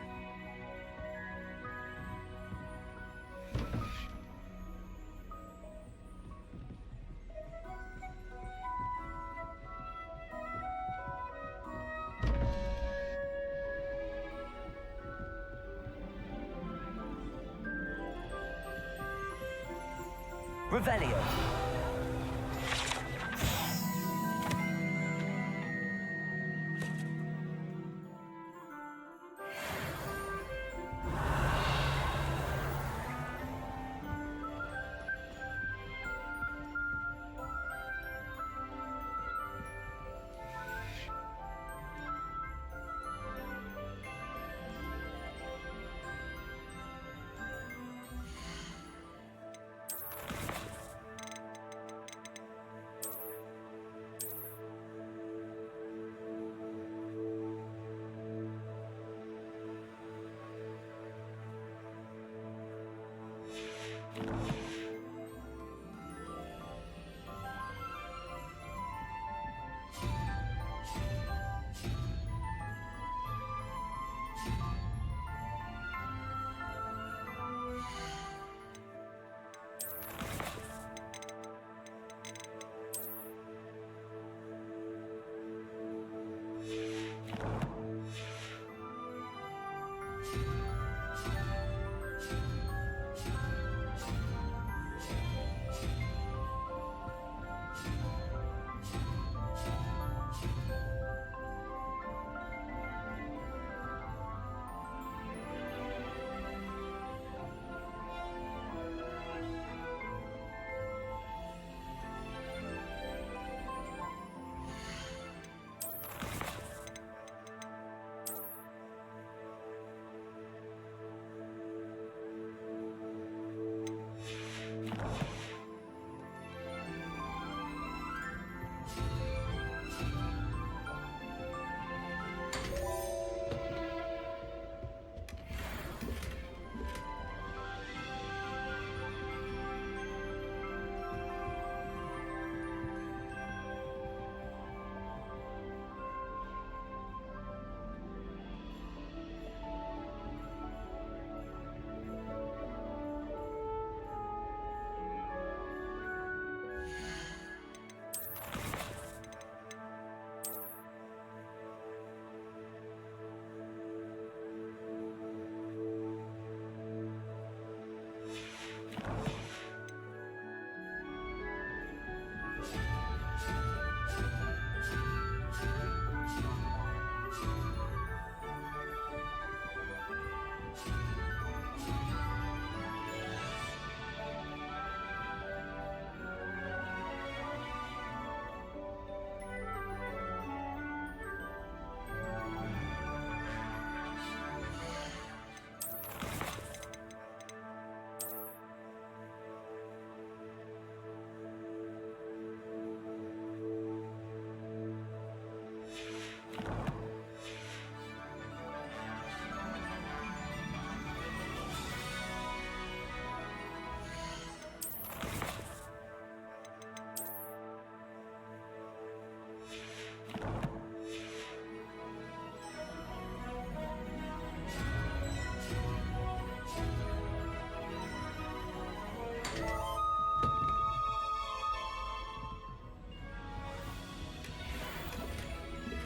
Revelio.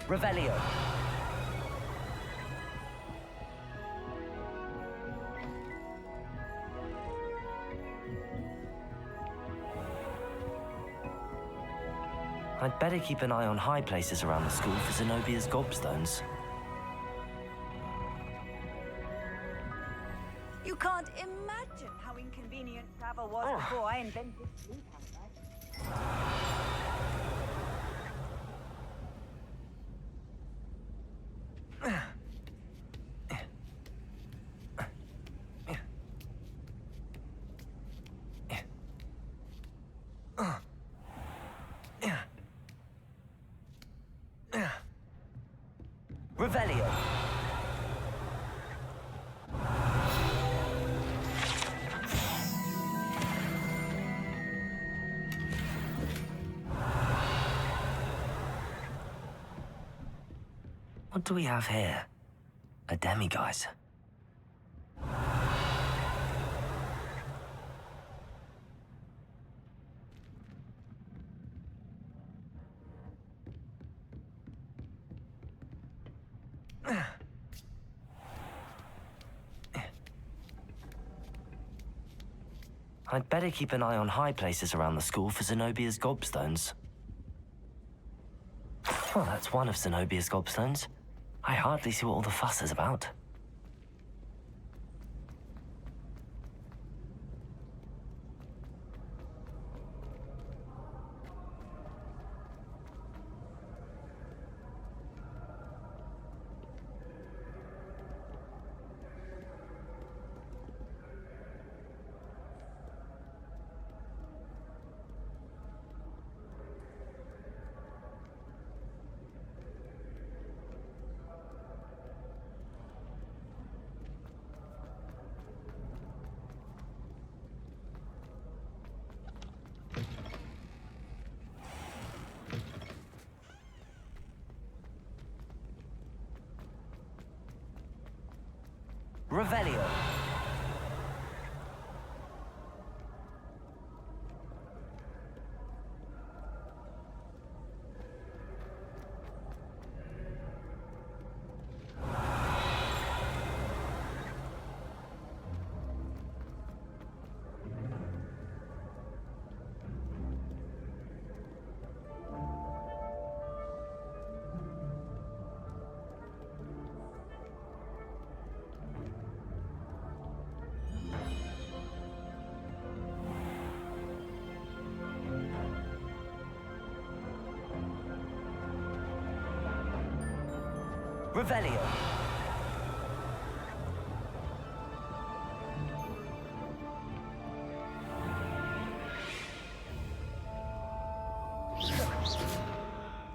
Revelio. I'd better keep an eye on high places around the school for Zenobia's gobstones. You can't imagine how inconvenient travel was before I invented sleep. Revelio. What do we have here? A demiguise. I'd better keep an eye on high places around the school for Zenobia's gobstones. Well, that's one of Zenobia's gobstones. I hardly see what all the fuss is about. Revelio. Revelio.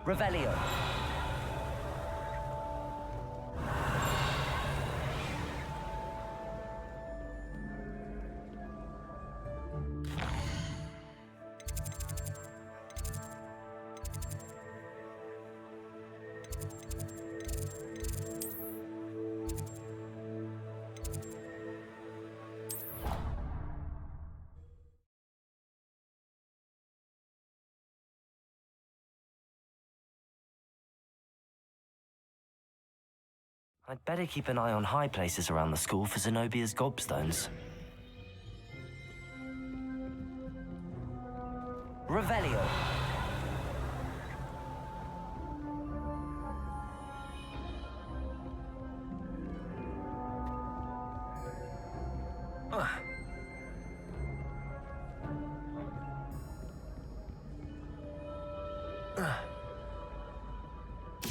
Revelio. I'd better keep an eye on high places around the school for Zenobia's gobstones. Revelio.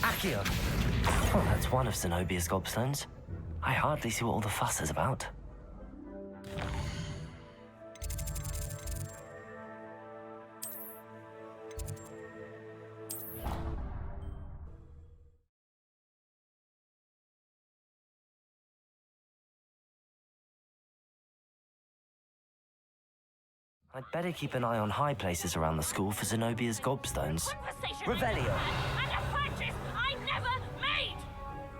Accio. Well, that's one of Zenobia's gobstones. I hardly see what all the fuss is about. I'd better keep an eye on high places around the school for Zenobia's gobstones. Revelio. And a purchase I never made!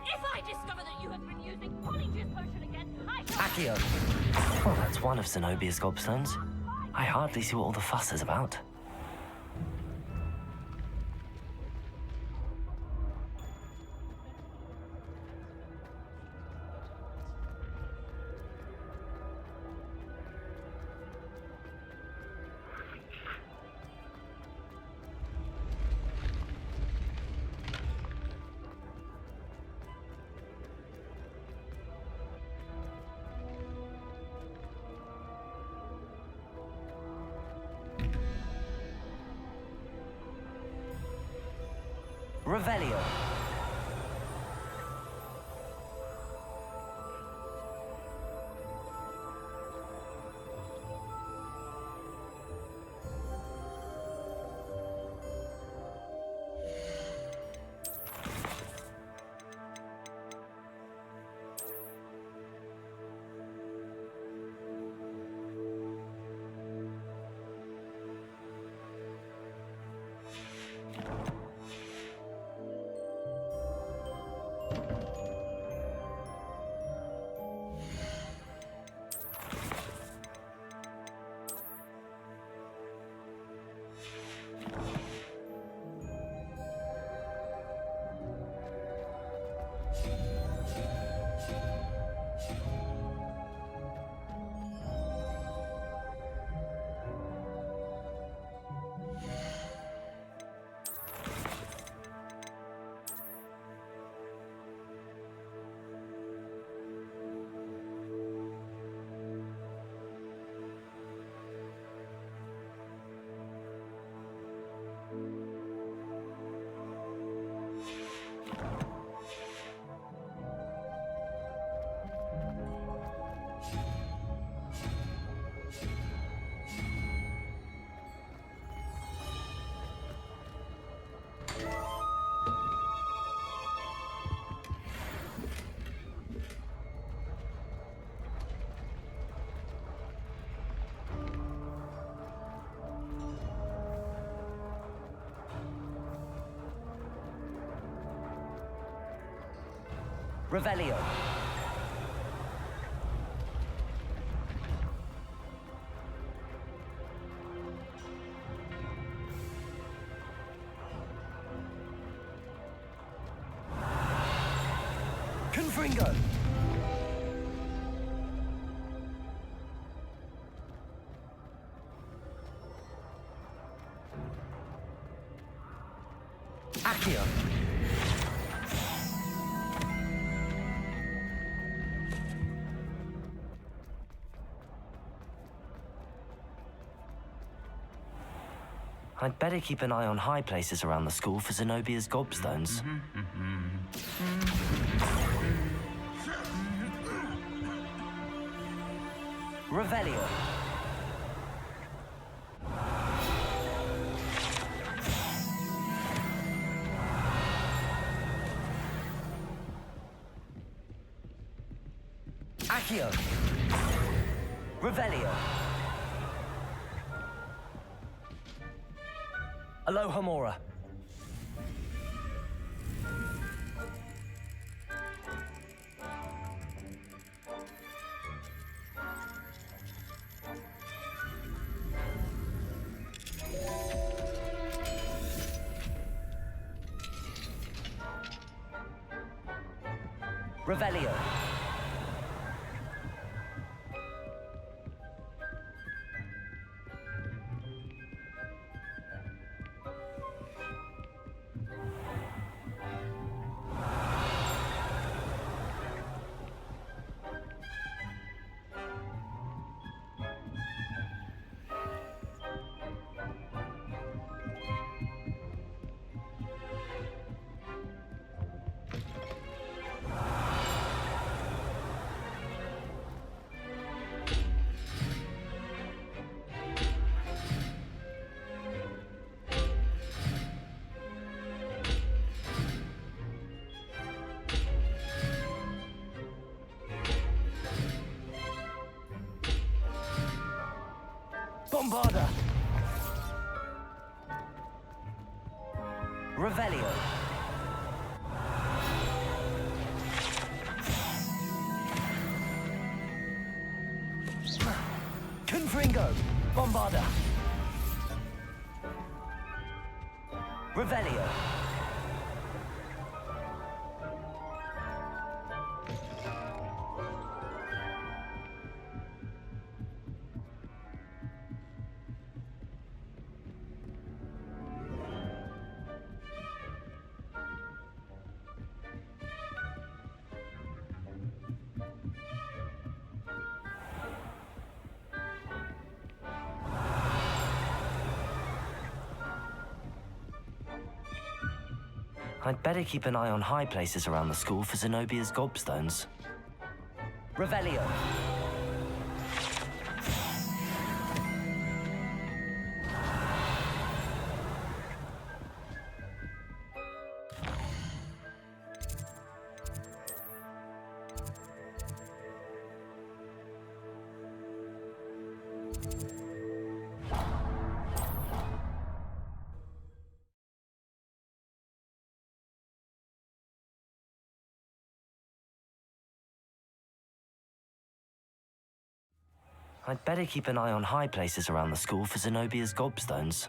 If I discover that you have been using Polyjuice Potion again, I shall... Accio. Well, that's one of Zenobia's gobstones. I hardly see what all the fuss is about. Revelio. Revelio. Confringo. Accio. I'd better keep an eye on high places around the school for Zenobia's gobstones. Revelio. Accio. Revelio. Aloha Mora. Revelio. Bombarda. Revelio. Confringo. Bombarda. Revelio. I'd better keep an eye on high places around the school for Zenobia's gobstones. Revelio. I'd better keep an eye on high places around the school for Zenobia's gobstones.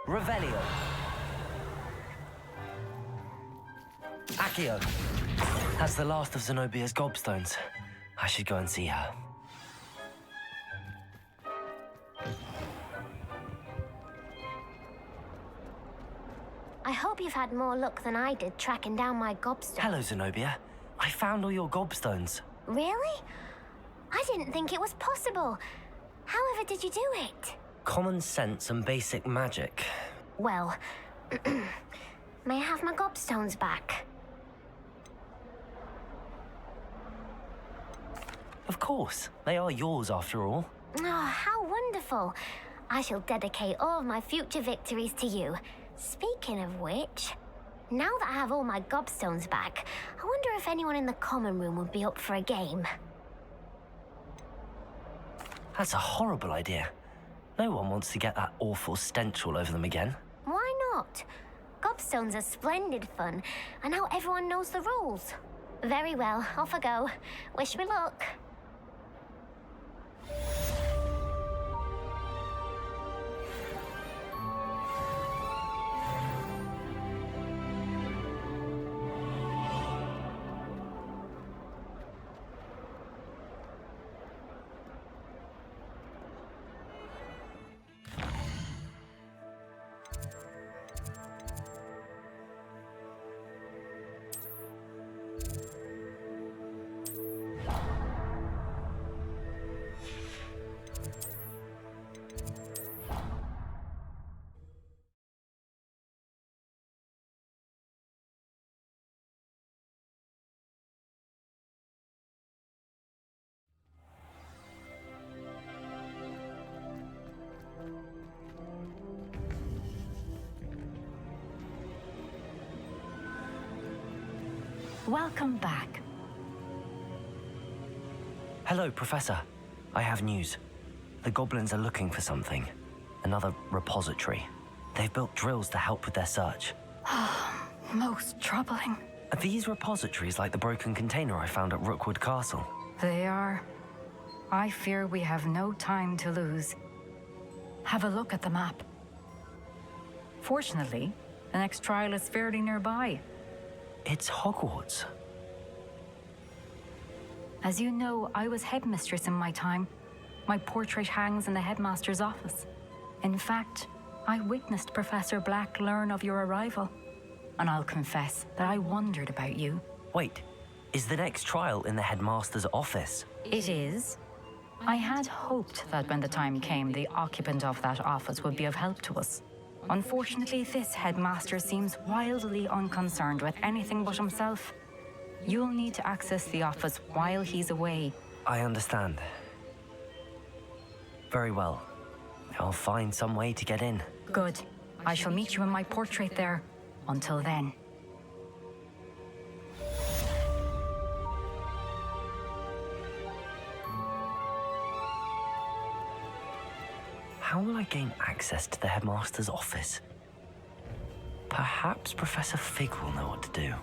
Revelio. Accio. That's the last of Zenobia's gobstones. I should go and see her. I hope you've had more luck than I did tracking down my gobstone. Hello, Zenobia. I found all your gobstones. Really? I didn't think it was possible. However did you do it? Common sense and basic magic. Well, may I have my gobstones back? Of course. They are yours after all. Oh, how wonderful. I shall dedicate all of my future victories to you. Speaking of which, now that I have all my gobstones back, I wonder if anyone in the common room would be up for a game. That's a horrible idea. No one wants to get that awful stench all over them again. Why not? Gobstones are splendid fun, and now everyone knows the rules. Very well, off I go. Wish me luck. Welcome back. Hello, Professor. I have news. The goblins are looking for something. Another repository. They've built drills to help with their search. Most troubling. Are these repositories like the broken container I found at Rookwood Castle? They are. I fear we have no time to lose. Have a look at the map. Fortunately, the next trial is fairly nearby. It's Hogwarts. As you know, I was headmistress in my time. My portrait hangs in the headmaster's office. In fact, I witnessed Professor Black learn of your arrival. And I'll confess that I wondered about you. Wait, is the next trial in the headmaster's office? It is. I had hoped that when the time came, the occupant of that office would be of help to us. Unfortunately, this headmaster seems wildly unconcerned with anything but himself. You'll need to access the office while he's away. I understand. Very well. I'll find some way to get in. Good. I shall meet you in my portrait there. Until then. How will I gain access to the headmaster's office? Perhaps Professor Fig will know what to do.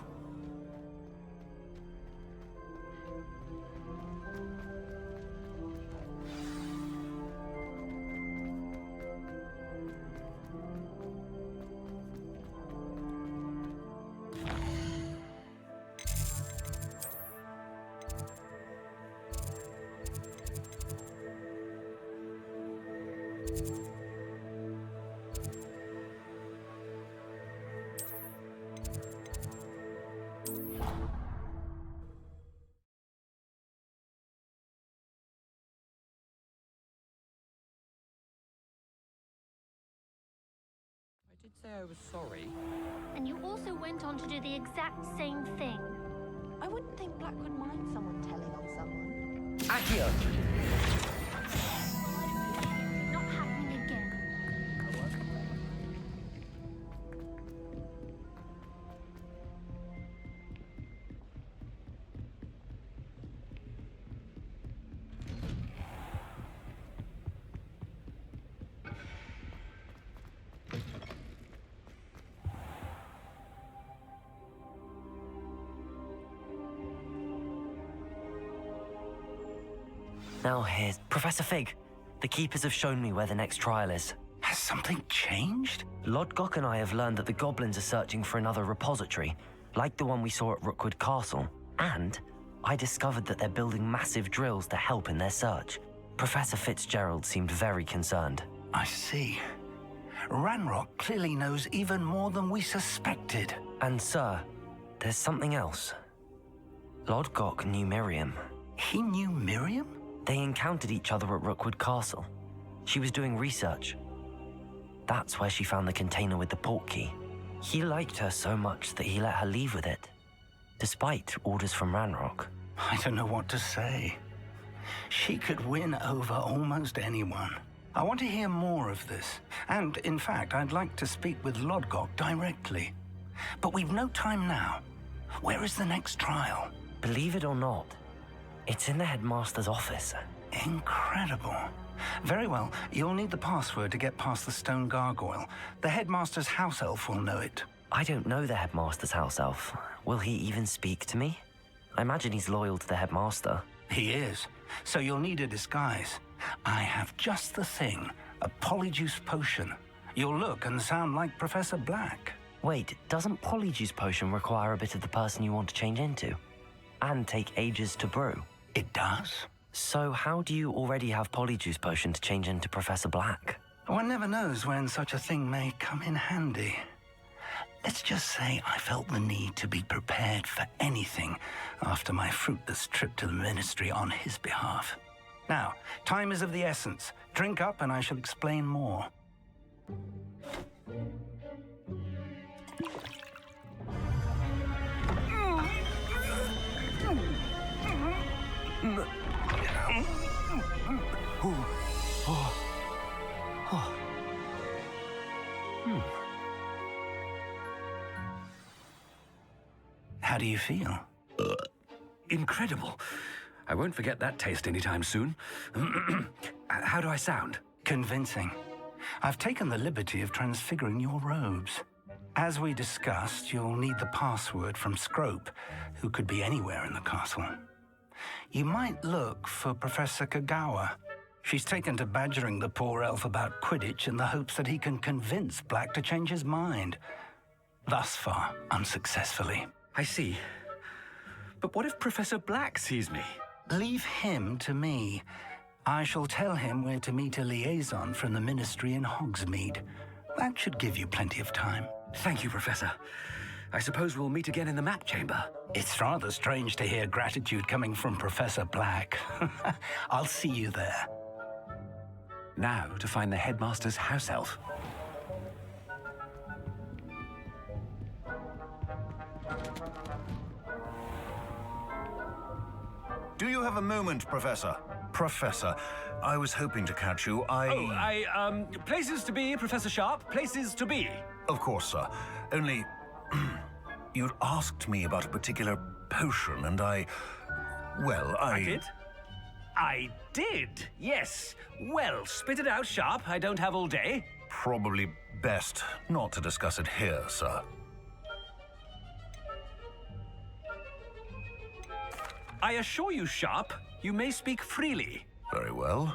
I did say I was sorry. And you also went on to do the exact same thing. I wouldn't think Black would mind someone telling on someone. Accio! Not happening again. Now here's Professor Fig. The keepers have shown me where the next trial is. Has something changed? Lodgok and I have learned that the goblins are searching for another repository, like the one we saw at Rookwood Castle. And I discovered that they're building massive drills to help in their search. Professor Fitzgerald seemed very concerned. I see. Ranrock clearly knows even more than we suspected. And sir, there's something else. Lodgok knew Miriam. He knew Miriam? They encountered each other at Rookwood Castle. She was doing research. That's where she found the container with the portkey. He liked her so much that he let her leave with it, despite orders from Ranrock. I don't know what to say. She could win over almost anyone. I want to hear more of this. And, in fact, I'd like to speak with Lodgok directly. But we've no time now. Where is the next trial? Believe it or not, it's in the headmaster's office. Incredible. Very well, you'll need the password to get past the stone gargoyle. The headmaster's house elf will know it. I don't know the headmaster's house elf. Will he even speak to me? I imagine he's loyal to the headmaster. He is. So you'll need a disguise. I have just the thing. A polyjuice potion. You'll look and sound like Professor Black. Wait, doesn't polyjuice potion require a bit of the person you want to change into? And take ages to brew? It does. So how do you already have polyjuice potion to change into Professor Black? One never knows when such a thing may come in handy. Let's just say I felt the need to be prepared for anything after my fruitless trip to the ministry on his behalf. Now, time is of the essence. Drink up and I shall explain more. How do you feel? Incredible. I won't forget that taste anytime soon. How do I sound? Convincing. I've taken the liberty of transfiguring your robes. As we discussed, you'll need the password from Scrope, who could be anywhere in the castle. You might look for Professor Kagawa. She's taken to badgering the poor elf about Quidditch in the hopes that he can convince Black to change his mind. Thus far, unsuccessfully. I see. But what if Professor Black sees me? Leave him to me. I shall tell him where to meet a liaison from the ministry in Hogsmeade. That should give you plenty of time. Thank you, Professor. I suppose we'll meet again in the map chamber. It's rather strange to hear gratitude coming from Professor Black. I'll see you there. Now to find the headmaster's house elf. Do you have a moment, Professor? Professor, I was hoping to catch you. Places to be, Professor Sharp. Places to be. Of course, sir. Only, you'd asked me about a particular potion, and I did? I did, yes. Well, spit it out, Sharp. I don't have all day. Probably best not to discuss it here, sir. I assure you, Sharp, you may speak freely. Very well.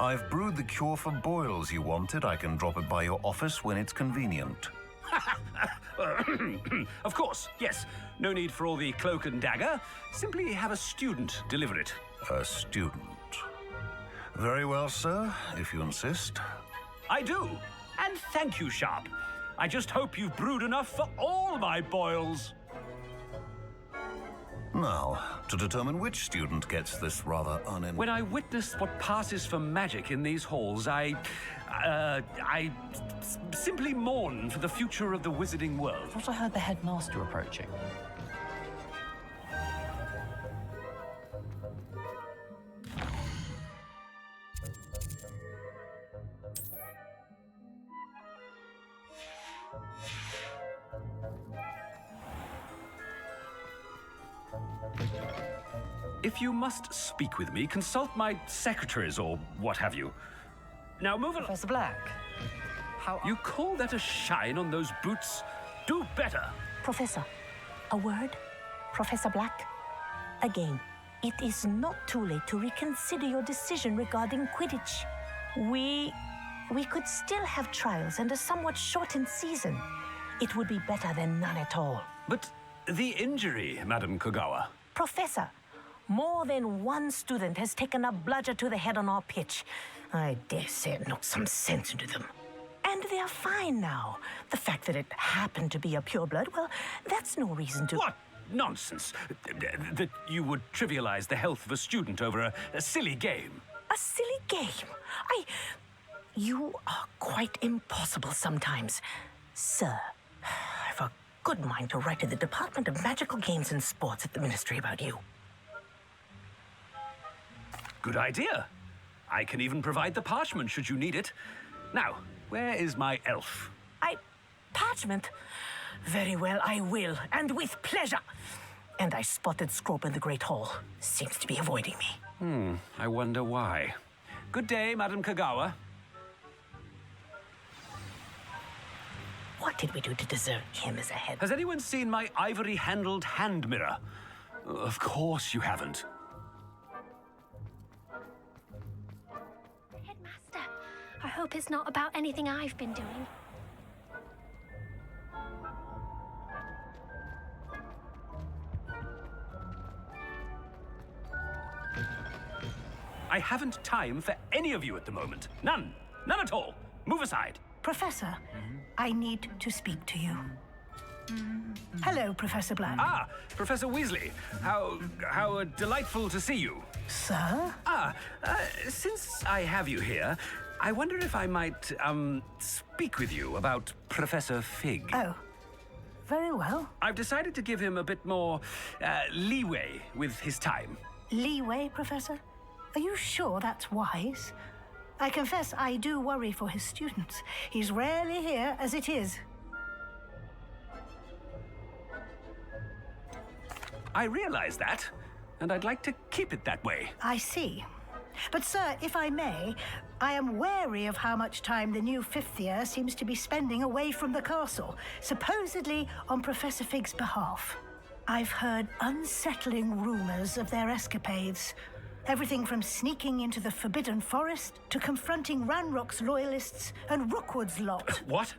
I've brewed the cure for boils you wanted. I can drop it by your office when it's convenient. Of course, yes. No need for all the cloak and dagger. Simply have a student deliver it. A student. Very well, sir, if you insist. I do. And thank you, Sharp. I just hope you've brewed enough for all my boils. Now, to determine which student gets this rather When I witness what passes for magic in these halls, I simply mourn for the future of the wizarding world. I thought I heard the headmaster approaching. If you must speak with me, consult my secretaries or what have you. Now move along. Professor Black, how... You call that a shine on those boots? Do better. Professor, a word? Professor Black? Again, it is not too late to reconsider your decision regarding Quidditch. We could still have trials and a somewhat shortened season. It would be better than none at all. But the injury, Madam Kogawa. Professor, more than one student has taken a bludger to the head on our pitch. I dare say it knocked some sense into them. And they are fine now. The fact that it happened to be a pureblood, well, that's no reason to... What nonsense! That you would trivialize the health of a student over a silly game. A silly game? You are quite impossible sometimes. Sir, I've a good mind to write to the Department of Magical Games and Sports at the Ministry about you. Good idea. I can even provide the parchment should you need it. Now, where is my elf? Parchment? Very well, I will, and with pleasure. And I spotted Scrope in the Great Hall. Seems to be avoiding me. I wonder why. Good day, Madam Kagawa. What What did we do to deserve him as a head? Has anyone seen my ivory-handled hand mirror? Of course you haven't. Headmaster, I hope it's not about anything I've been doing. I haven't time for any of you at the moment. None. None at all. Move aside. Professor, I need to speak to you. Hello, Professor Black. Ah, Professor Weasley. How delightful to see you. Sir? Since I have you here, I wonder if I might, speak with you about Professor Fig. Oh, very well. I've decided to give him a bit more, leeway with his time. Leeway, Professor? Are you sure that's wise? I confess I do worry for his students. He's rarely here as it is. I realize that, and I'd like to keep it that way. I see. But, sir, if I may, I am wary of how much time the new fifth year seems to be spending away from the castle, supposedly on Professor Fig's behalf. I've heard unsettling rumors of their escapades. Everything from sneaking into the Forbidden Forest to confronting Ranrock's loyalists and Rookwood's lot. What?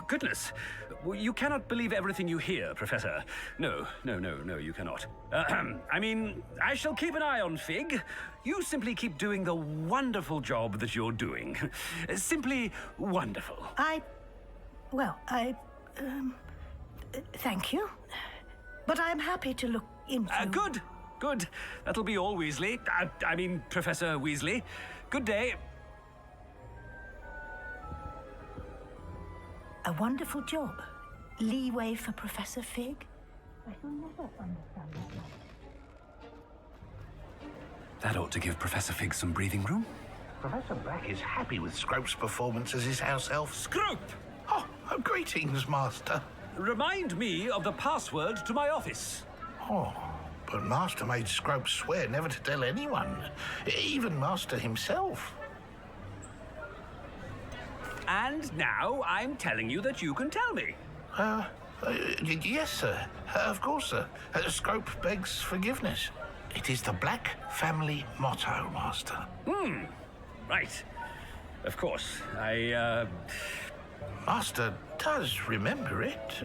Goodness. You cannot believe everything you hear, Professor. No, you cannot. I mean, I shall keep an eye on Fig. You simply keep doing the wonderful job that you're doing. Simply wonderful. Thank you. But I'm happy to look into... Good. That'll be all, Weasley. I mean, Professor Weasley. Good day. A wonderful job. Leeway for Professor Fig? I shall never understand that. That ought to give Professor Fig some breathing room. Professor Black is happy with Scrope's performance as his house elf. Scrope! Oh, greetings, Master. Remind me of the password to my office. Oh, but Master made Scrope swear never to tell anyone, even Master himself. And now I'm telling you that you can tell me. Yes, sir. Of course, sir. Scrope begs forgiveness. It is the Black family motto, Master. Right. Of course. Master does remember it.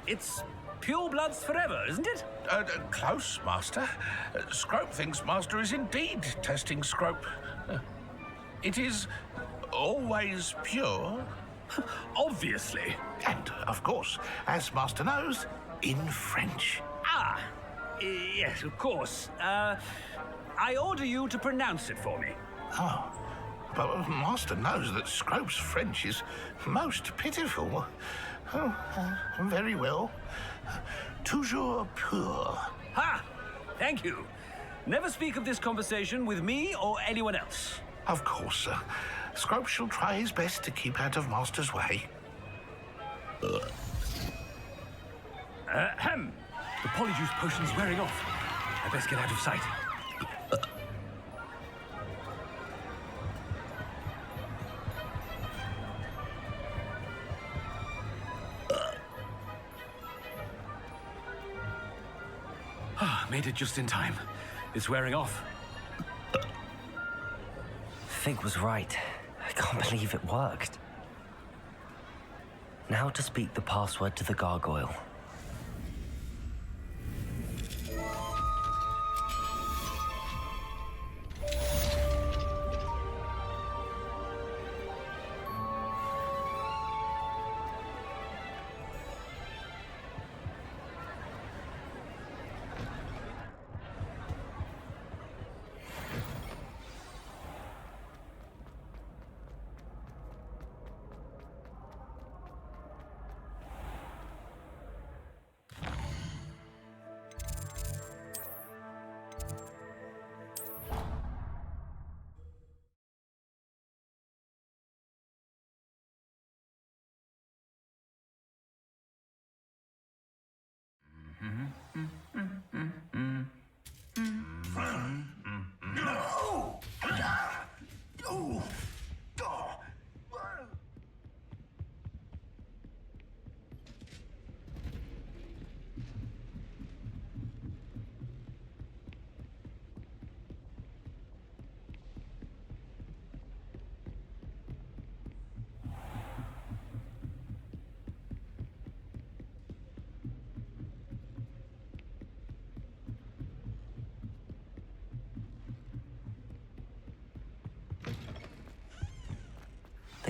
It's pure bloods forever, isn't it? Close, Master. Scrope thinks Master is indeed testing Scrope. It is always pure. Obviously. And, of course, as Master knows, in French. Yes, of course. I order you to pronounce it for me. Oh, but Master knows that Scrope's French is most pitiful. Oh, very well. Toujours pur. Ha! Thank you. Never speak of this conversation with me or anyone else. Of course, sir. Scrope shall try his best to keep out of Master's way. Ahem. The polyjuice potion's wearing off. I best get out of sight. Made it just in time. It's wearing off. Fig was right. I can't believe it worked. Now to speak the password to the gargoyle.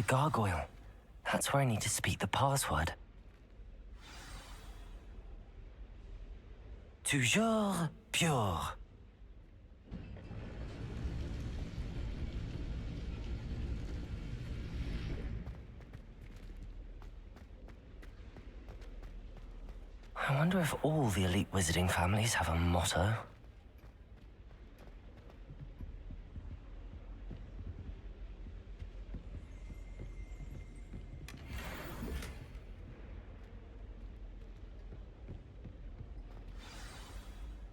gargoyle. That's where I need to speak the password. Toujours pure. I wonder if all the elite wizarding families have a motto.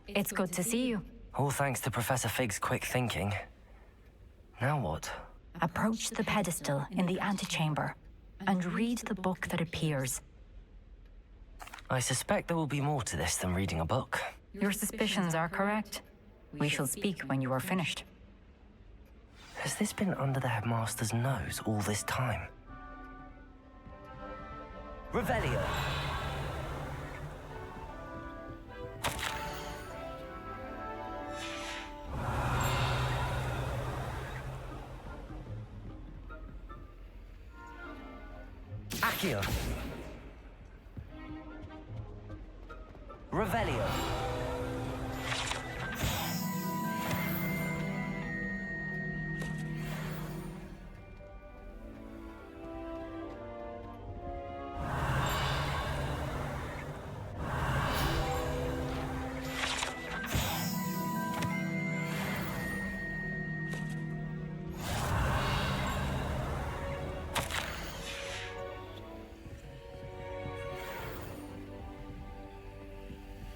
It's good to see you. All thanks to Professor Fig's quick thinking. Now what? Approach the pedestal in the antechamber and read the book that appears. I suspect there will be more to this than reading a book. Your suspicions are correct. We shall speak when you are finished. Has this been under the headmaster's nose all this time? Revelio. Accio. Revelio.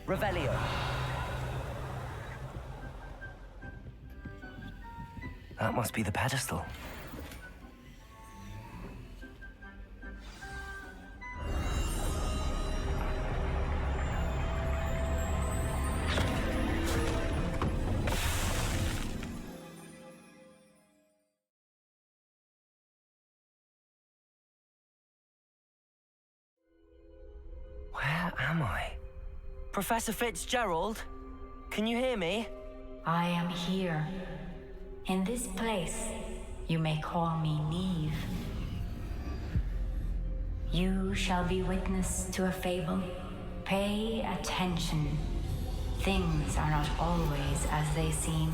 Revelio. That must be the pedestal. Where am I? Professor Fitzgerald? Can you hear me? I am here. In this place, you may call me Neve. You shall be witness to a fable. Pay attention. Things are not always as they seem.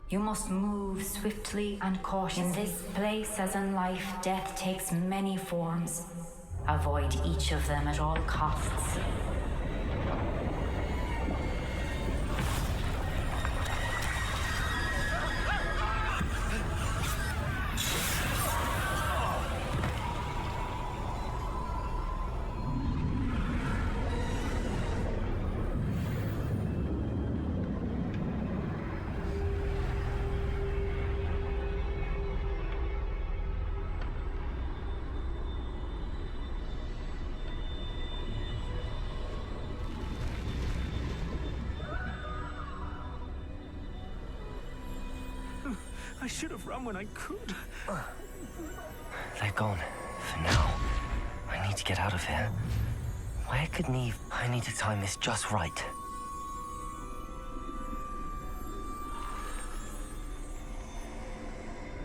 You must move swiftly and cautiously. In this place, as in life, death takes many forms. Avoid each of them at all costs. I should have run when I could. They're gone. For now. I need to get out of here. Where could Neve... I need to time this just right.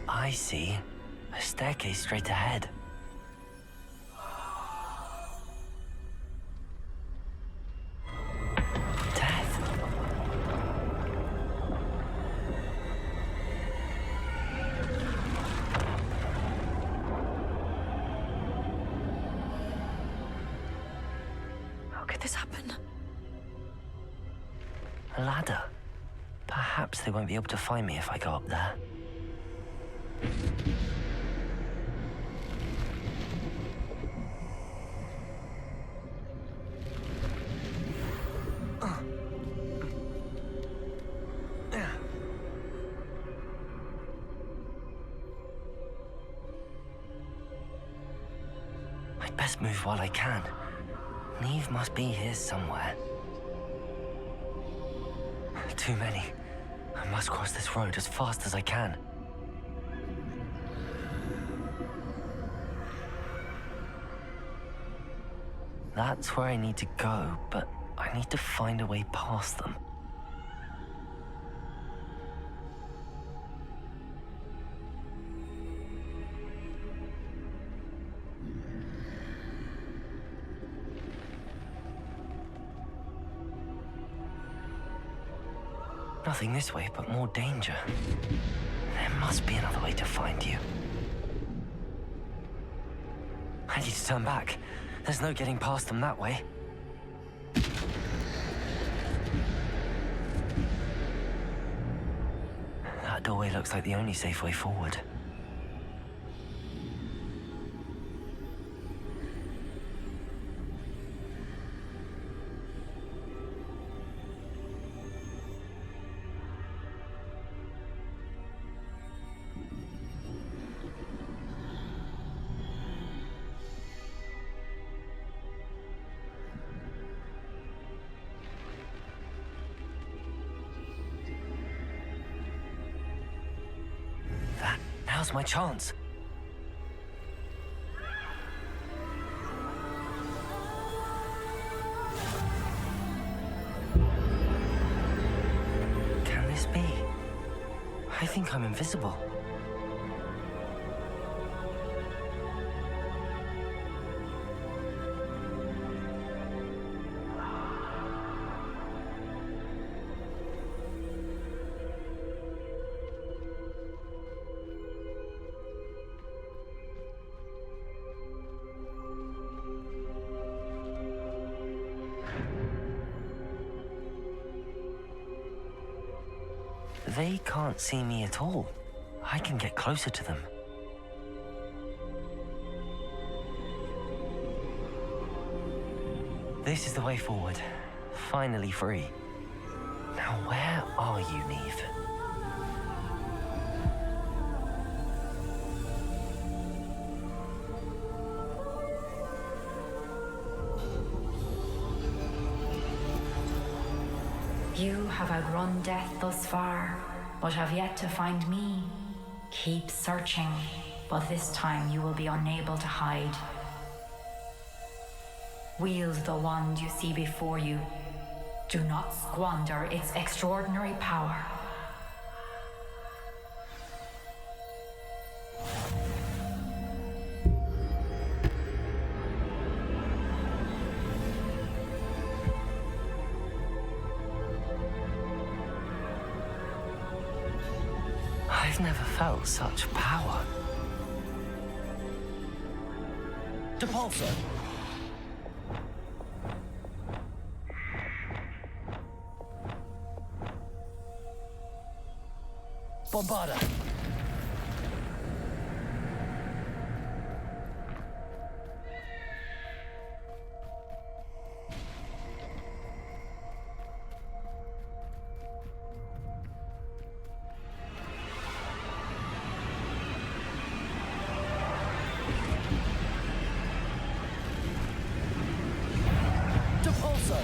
I see. A staircase straight ahead. A ladder. Perhaps they won't be able to find me if I go up there. I'd best move while I can. Neve must be here somewhere. Too many. I must cross this road as fast as I can. That's where I need to go, but I need to find a way past them. Nothing this way, but more danger. There must be another way to find you. I need to turn back. There's no getting past them that way. That doorway looks like the only safe way forward. Now's my chance. Can this be? I think I'm invisible. They can't see me at all. I can get closer to them. This is the way forward. Finally free. Now where are you, Neve? You have outrun death thus far, but have yet to find me. Keep searching, but this time you will be unable to hide. Wield the wand you see before you. Do not squander its extraordinary power. I've never felt such power. Depulso! Bombarda! Depulso!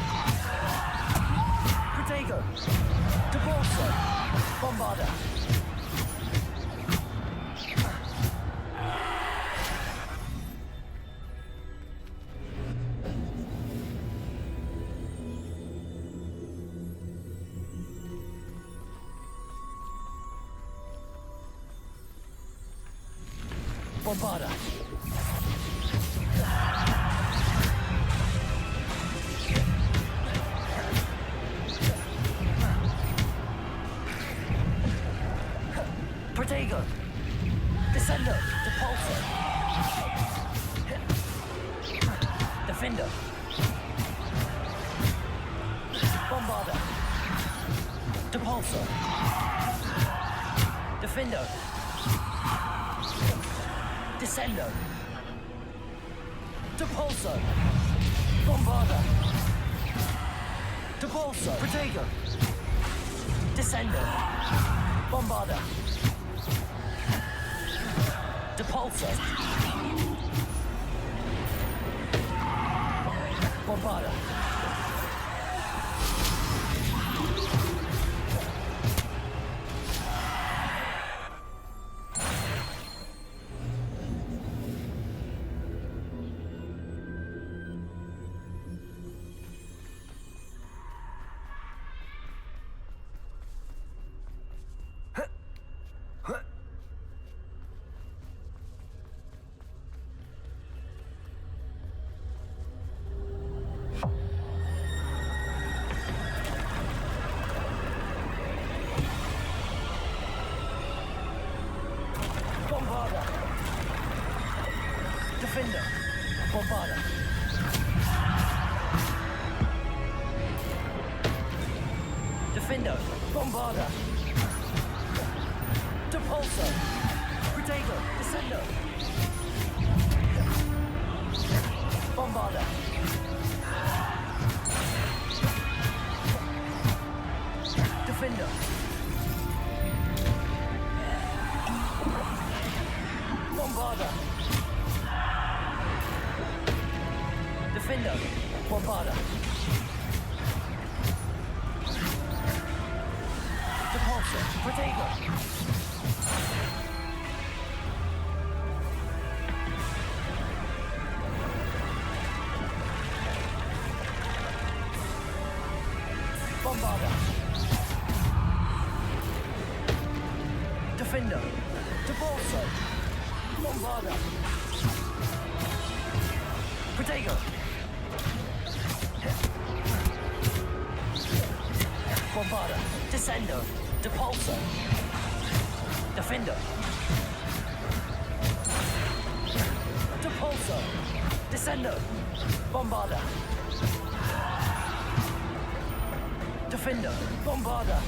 Protego! Depulso! Bombarda! Bombarda! Protego! Descendo! Depulso! Defender! Bombarda! Depulso! Defender! Descendo! Depulso! Bombarda! Depulso! Protego! Descendo! Bombarda! Depulso! Bombarda! Defender! Bombarda! Defender! Bombarda! Depulso! Protego! Descendo! Bombarda! Defender! Bombarda! Defender! Bombarda! Depulso! Protego! Bombarda! Defender! Depulso! Bombarda! Protego! Bombarda! Descendo! Depulso! Defender! Depulso! Descendo! Bombarda! Defender! Bombarda!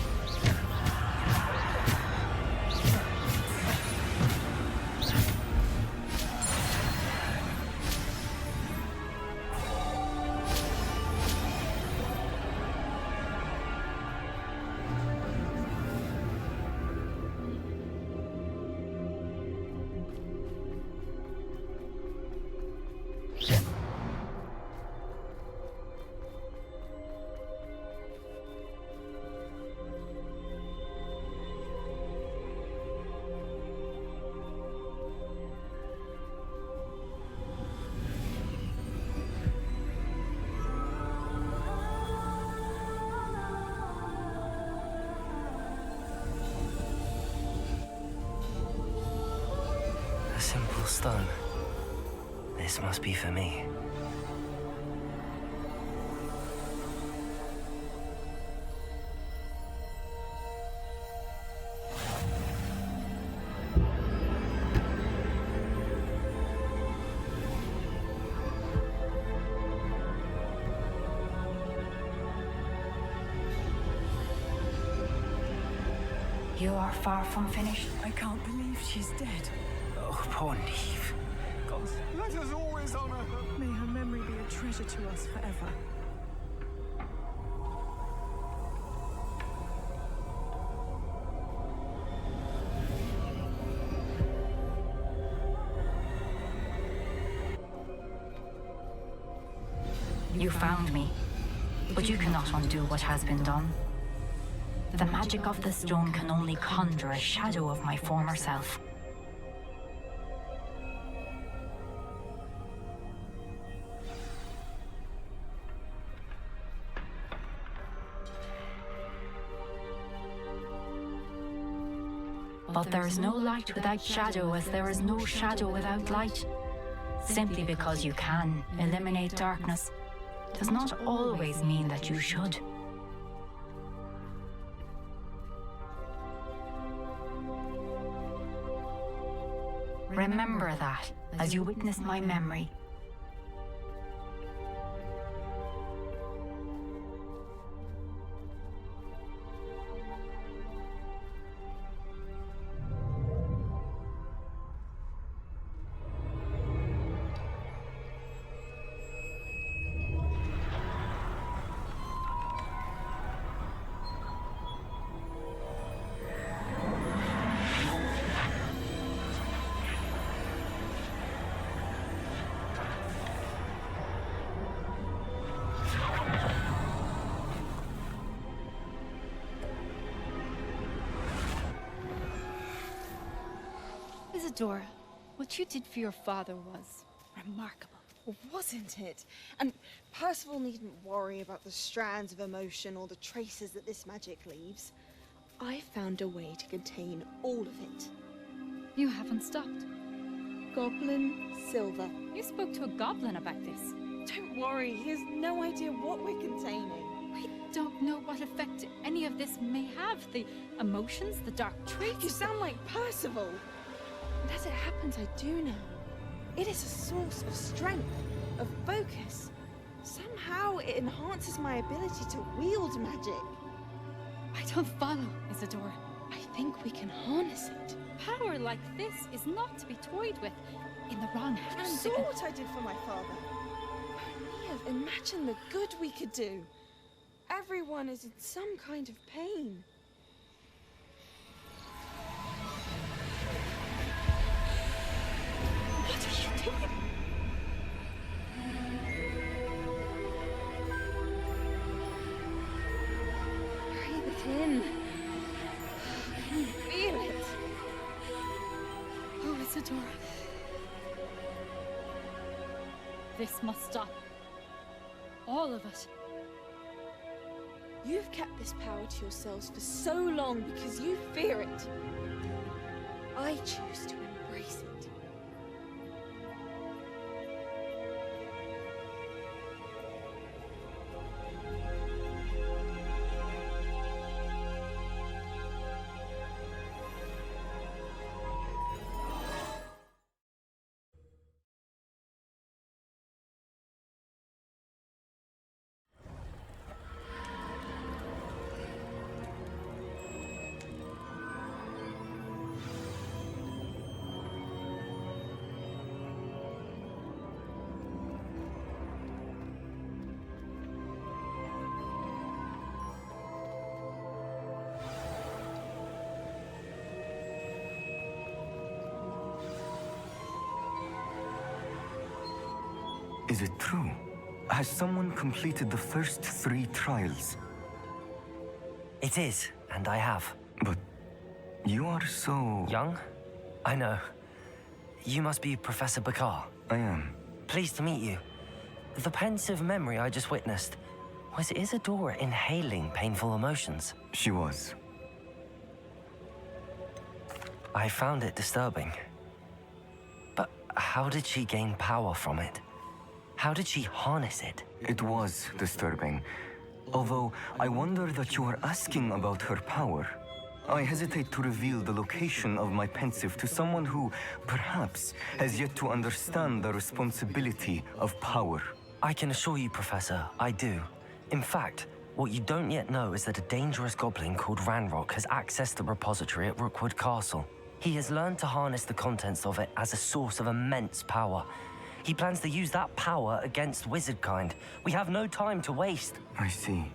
A simple stone. This must be for me. You are far from finished. I can't believe she's dead. Oh, poor Neve. God, let us always honor her. May her memory be a treasure to us forever. You found me, but you cannot undo what has been done. The magic of the stone can only conjure a shadow of my former self. But there is no light without shadow, as there is no shadow without light. Simply because you can eliminate darkness does not always mean that you should. Remember that as you witness my memory. Isadora, what you did for your father was remarkable. Well, wasn't it? And Percival needn't worry about the strands of emotion or the traces that this magic leaves. I found a way to contain all of it. You haven't stopped. Goblin silver. You spoke to a goblin about this. Don't worry, he has no idea what we're containing. We don't know what effect any of this may have. The emotions, the dark traits. You sound like Percival. And as it happens, I do know. It is a source of strength, of focus. Somehow it enhances my ability to wield magic. I don't follow, Isadora. I think we can harness it. Power like this is not to be toyed with. In the wrong You hands, saw it can... what I did for my father. Only imagine the good we could do. Everyone is in some kind of pain. What are you doing? Breathe it in. Can you feel it? Oh, Isadora. This must stop. All of it. You've kept this power to yourselves for so long because you fear it. I choose to embrace it. Is it true? Has someone completed the first 3 trials? It is, and I have. But you are so... Young? I know. You must be Professor Bakar. I am. Pleased to meet you. The pensive memory I just witnessed, was Isadora inhaling painful emotions? She was. I found it disturbing. But how did she gain power from it? How did she harness it? It was disturbing. Although I wonder that you are asking about her power. I hesitate to reveal the location of my pensive to someone who, perhaps, has yet to understand the responsibility of power. I can assure you, Professor, I do. In fact, what you don't yet know is that a dangerous goblin called Ranrock has accessed the repository at Rookwood Castle. He has learned to harness the contents of it as a source of immense power. He plans to use that power against wizardkind. We have no time to waste. I see.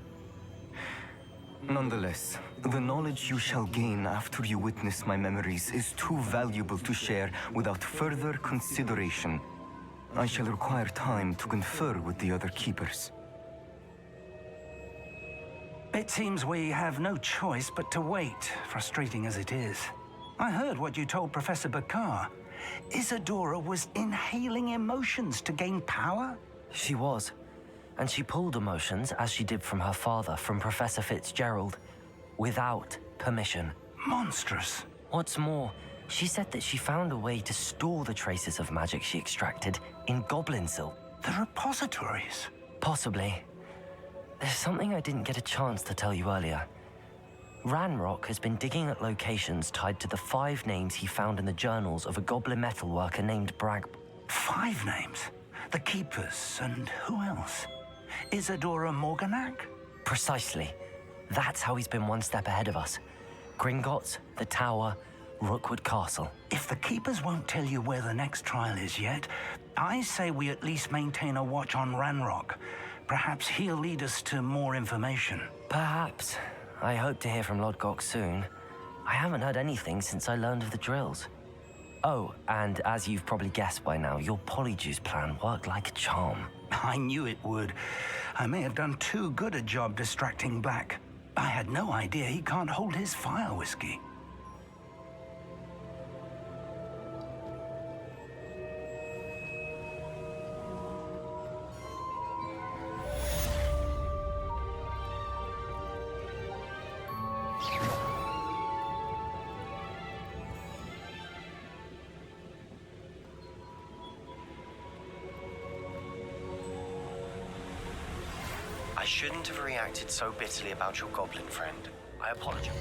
Nonetheless, the knowledge you shall gain after you witness my memories is too valuable to share without further consideration. I shall require time to confer with the other keepers. It seems we have no choice but to wait, frustrating as it is. I heard what you told Professor Bakar. Isadora was inhaling emotions to gain power? She was. And she pulled emotions, as she did from her father, from Professor Fitzgerald, without permission. Monstrous. What's more, she said that she found a way to store the traces of magic she extracted in goblin silk. The repositories? Possibly. There's something I didn't get a chance to tell you earlier. Ranrock has been digging at locations tied to the 5 names he found in the journals of a goblin metalworker named Bragg. 5 names? The Keepers, and who else? Isadora Morganac? Precisely. That's how he's been one step ahead of us. Gringotts, the Tower, Rookwood Castle. If the Keepers won't tell you where the next trial is yet, I say we at least maintain a watch on Ranrock. Perhaps he'll lead us to more information. Perhaps. I hope to hear from Lodgok soon. I haven't heard anything since I learned of the drills. Oh, and as you've probably guessed by now, your Polyjuice plan worked like a charm. I knew it would. I may have done too good a job distracting Black. I had no idea he can't hold his fire whiskey. I shouldn't have reacted so bitterly about your goblin friend. I apologize.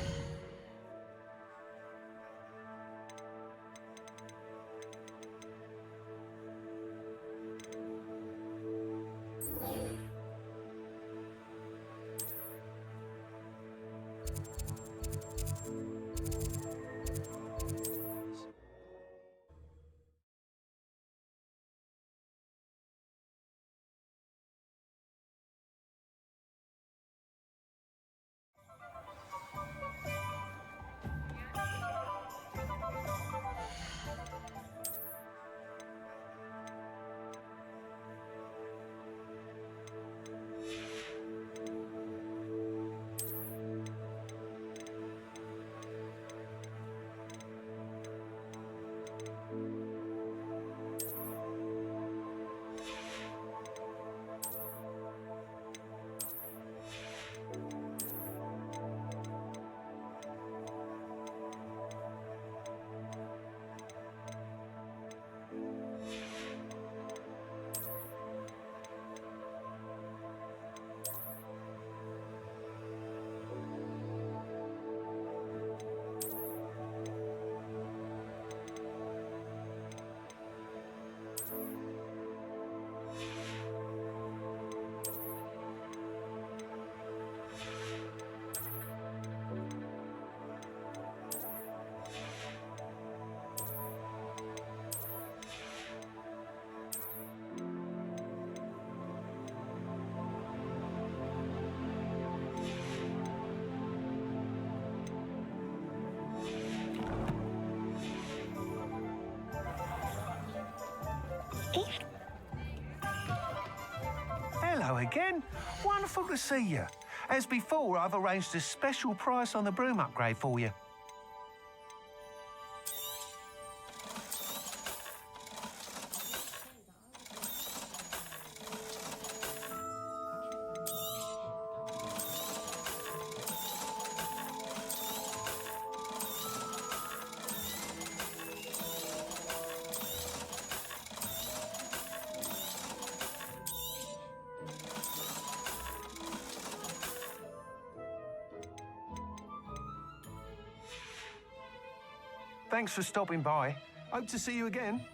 Hello again. Wonderful to see you. As before, I've arranged a special price on the broom upgrade for you. Thanks for stopping by. Hope to see you again.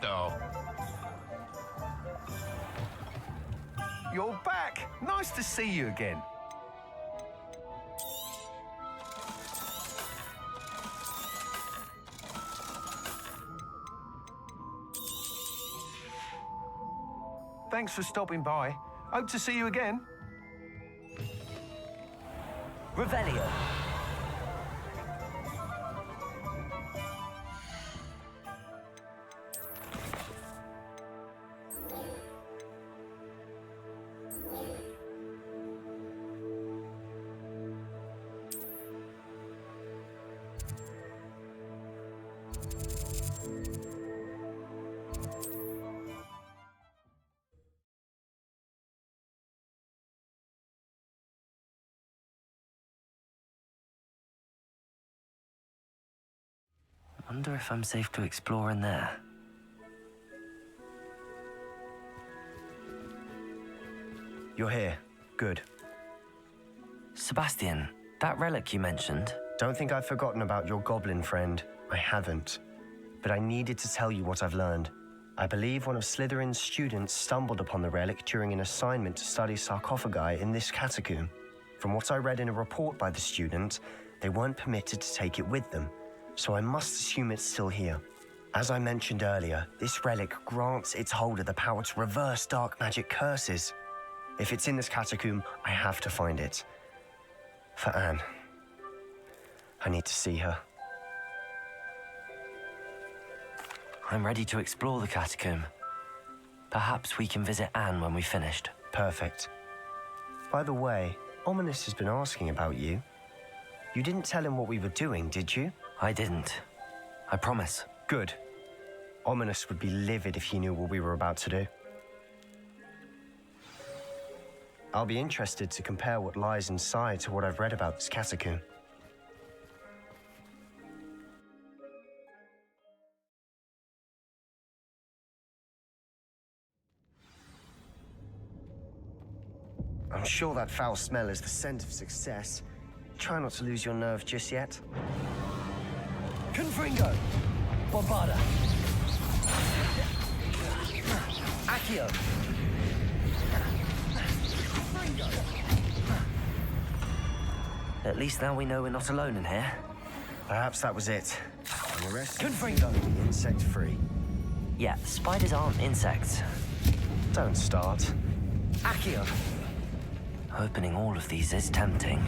Oh. You're back. Nice to see you again. Thanks for stopping by. Hope to see you again. Revelio. Wonder if I'm safe to explore in there. You're here. Good. Sebastian, that relic you mentioned. Don't think I've forgotten about your goblin friend. I haven't. But I needed to tell you what I've learned. I believe one of Slytherin's students stumbled upon the relic during an assignment to study sarcophagi in this catacomb. From what I read in a report by the student, they weren't permitted to take it with them, so I must assume it's still here. As I mentioned earlier, this relic grants its holder the power to reverse dark magic curses. If it's in this catacomb, I have to find it. For Anne. I need to see her. I'm ready to explore the catacomb. Perhaps we can visit Anne when we've finished. Perfect. By the way, Ominous has been asking about you. You didn't tell him what we were doing, did you? I didn't. I promise. Good. Ominous would be livid if he knew what we were about to do. I'll be interested to compare what lies inside to what I've read about this catacomb. I'm sure that foul smell is the scent of success. Try not to lose your nerve just yet. Confringo! Bombarda! Accio! At least now we know we're not alone in here. Perhaps that was it. And the rest Confringo! Insect-free. Yeah, spiders aren't insects. Don't start. Accio! Opening all of these is tempting.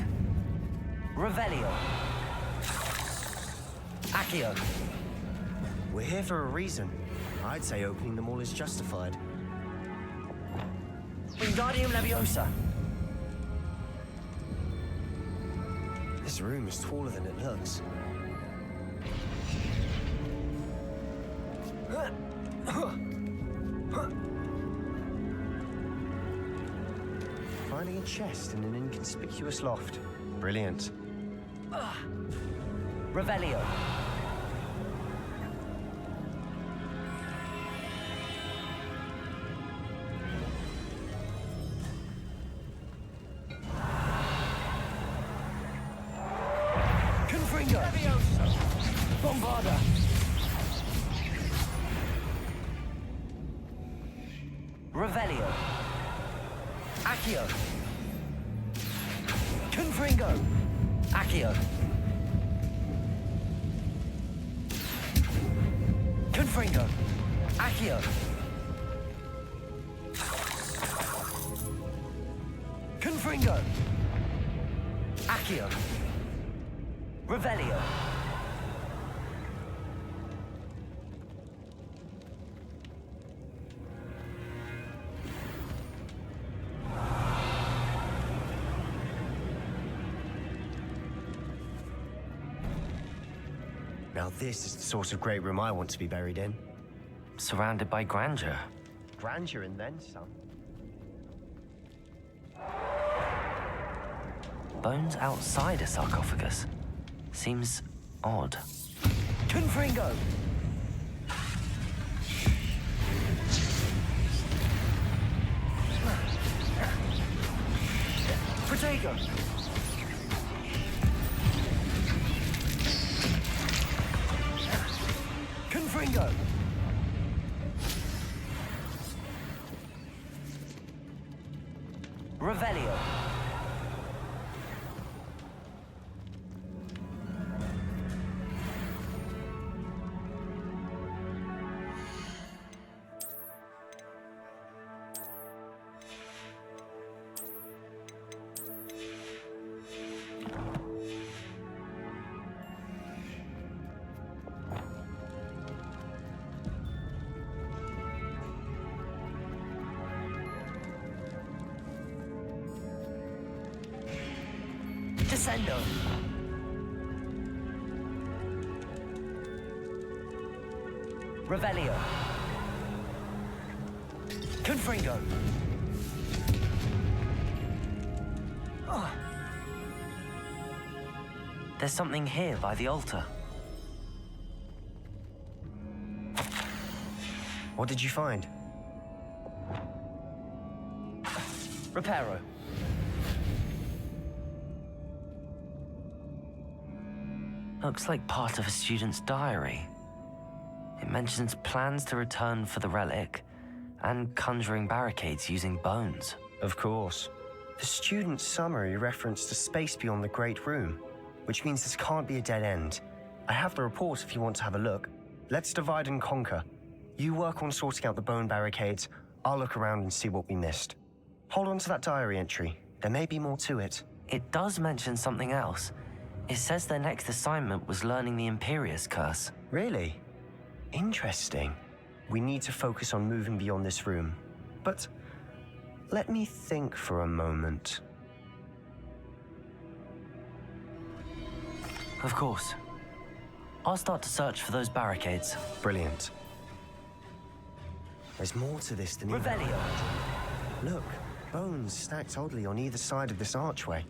Revelio! Accio! We're here for a reason. I'd say opening them all is justified. Wingardium Leviosa! This room is taller than it looks. Finding a chest in an inconspicuous loft. Brilliant. Revelio! Confringo! Bombarda! Revelio! Accio! Confringo! Accio! Confringo! Accio! Confringo! Accio! Revelio! Now this is the sort of great room I want to be buried in. Surrounded by grandeur. Grandeur and then some. Bones outside a sarcophagus. Seems odd. Confringo! Protego! Confringo! Revelio! Descendo! Revelio! Confringo! There's something here by the altar. What did you find? Reparo. Looks like part of a student's diary. It mentions plans to return for the relic and conjuring barricades using bones. Of course. The student's summary referenced a space beyond the Great Room, which means this can't be a dead end. I have the report if you want to have a look. Let's divide and conquer. You work on sorting out the bone barricades. I'll look around and see what we missed. Hold on to that diary entry. There may be more to it. It does mention something else. It says their next assignment was learning the Imperius Curse. Really? Interesting. We need to focus on moving beyond this room. But let me think for a moment. Of course. I'll start to search for those barricades. Brilliant. There's more to this than Revelio. Look, bones stacked oddly on either side of this archway.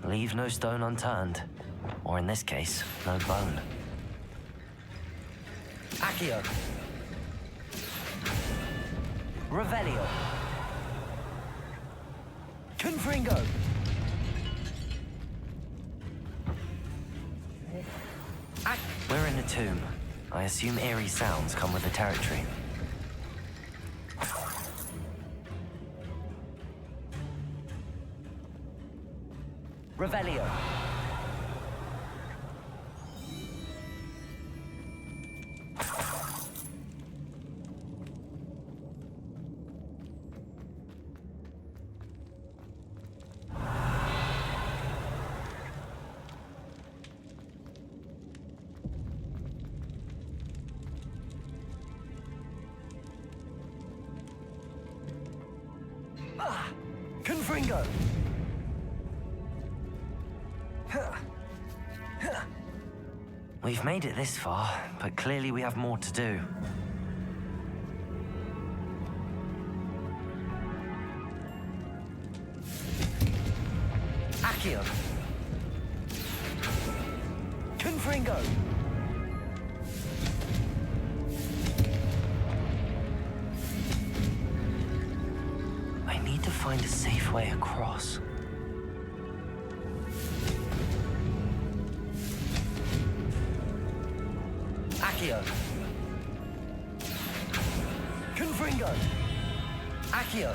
Leave no stone unturned. Or in this case, no bone. Accio. Revelio. Confringo. We're in a tomb. I assume eerie sounds come with the territory. Revelio. Confringo. We've made it this far, but clearly we have more to do. Accio. Confringo. I need to find a safe way across. Accio. Confringo. Accio.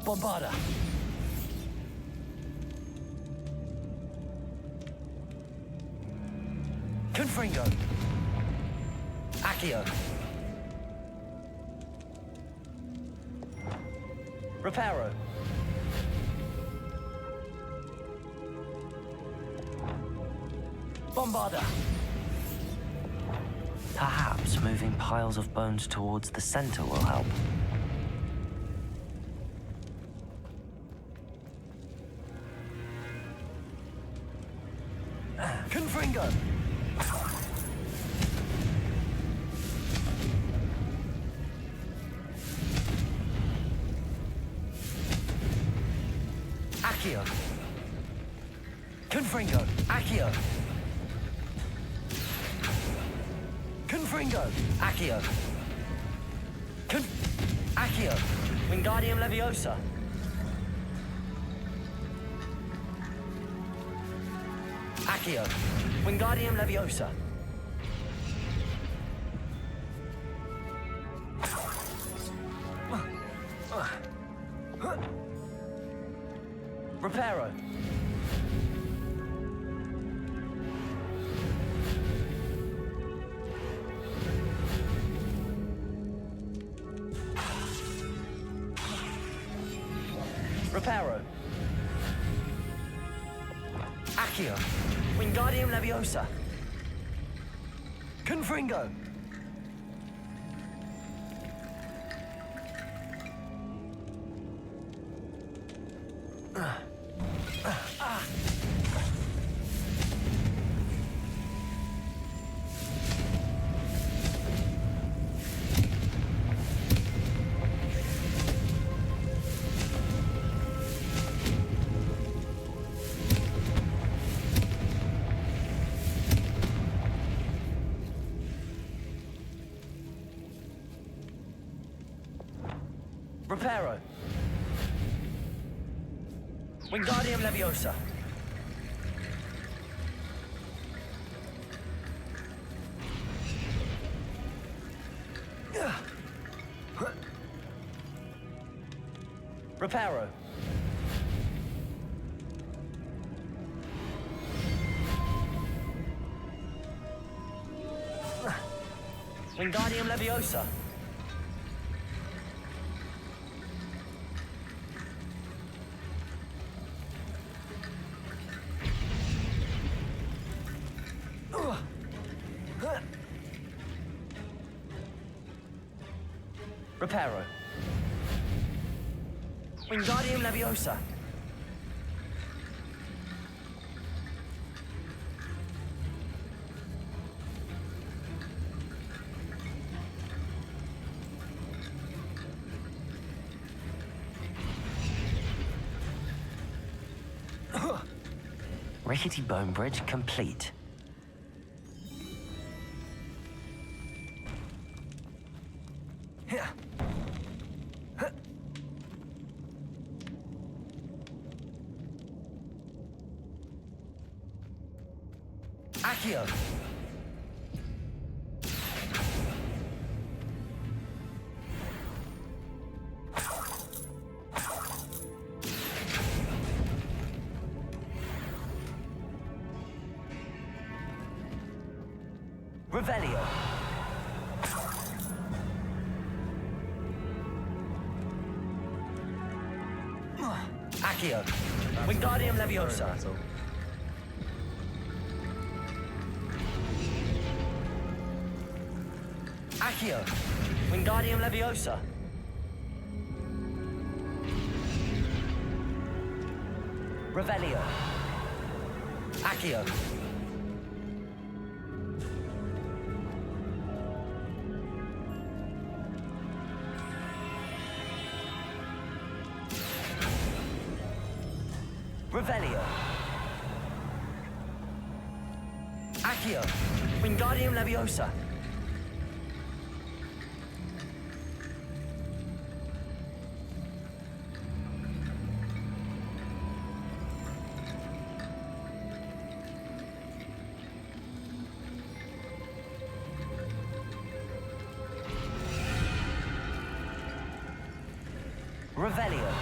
Bombarda. Confringo. Accio. Reparo. Bombarda. Perhaps moving piles of bones towards the center will help. Confringo. Accio. Confringo. Accio. Confringo. Accio. Accio. Wingardium Leviosa. Accio. Wingardium Leviosa. Reparo. Reparo. Accio. Wingardium Leviosa. Confringo. Reparo. Wingardium Leviosa. Reparo. Wingardium Leviosa. Reparo. Wingardium Leviosa. Rickety Bone Bridge complete. Accio. Revelio. Accio. Wingardium Leviosa. Accio. Wingardium Leviosa. Revelio. Accio. Revelio. Accio. Wingardium Leviosa. Revelio.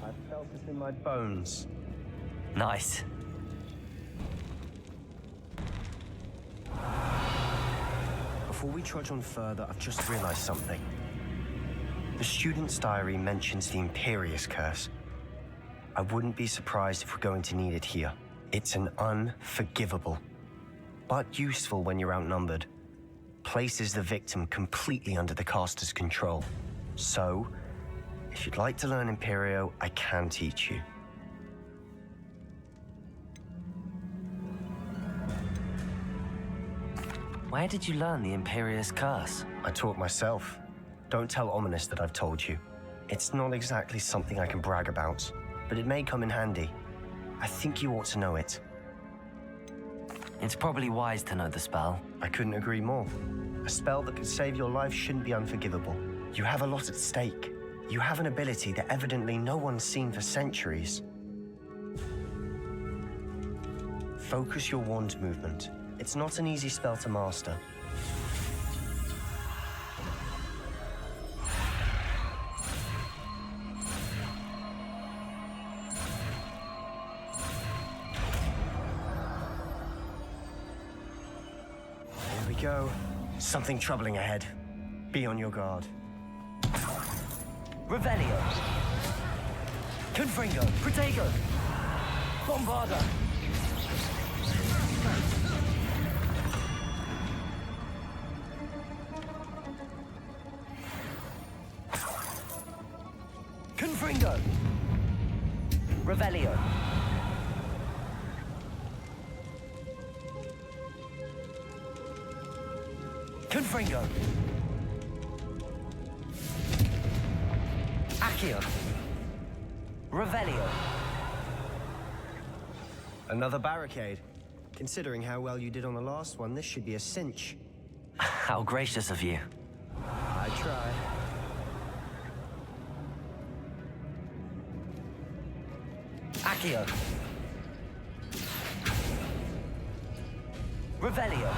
I felt it in my bones. Nice. Before we trudge on further, I've just realized something. The student's diary mentions the Imperious Curse. I wouldn't be surprised if we're going to need it here. It's an unforgivable, but useful when you're outnumbered. Places the victim completely under the caster's control. So, if you'd like to learn Imperio, I can teach you. Where did you learn the Imperious Curse? I taught myself. Don't tell Ominous that I've told you. It's not exactly something I can brag about, but it may come in handy. I think you ought to know it. It's probably wise to know the spell. I couldn't agree more. A spell that could save your life shouldn't be unforgivable. You have a lot at stake. You have an ability that evidently no one's seen for centuries. Focus your wand movement. It's not an easy spell to master. Here we go. Something troubling ahead. Be on your guard. Revelio. Confringo. Protego. Bombarda. Confringo. Revelio. Confringo. Accio. Revelio. Another barricade. Considering how well you did on the last one, this should be a cinch. How gracious of you. I try. Accio. Revelio.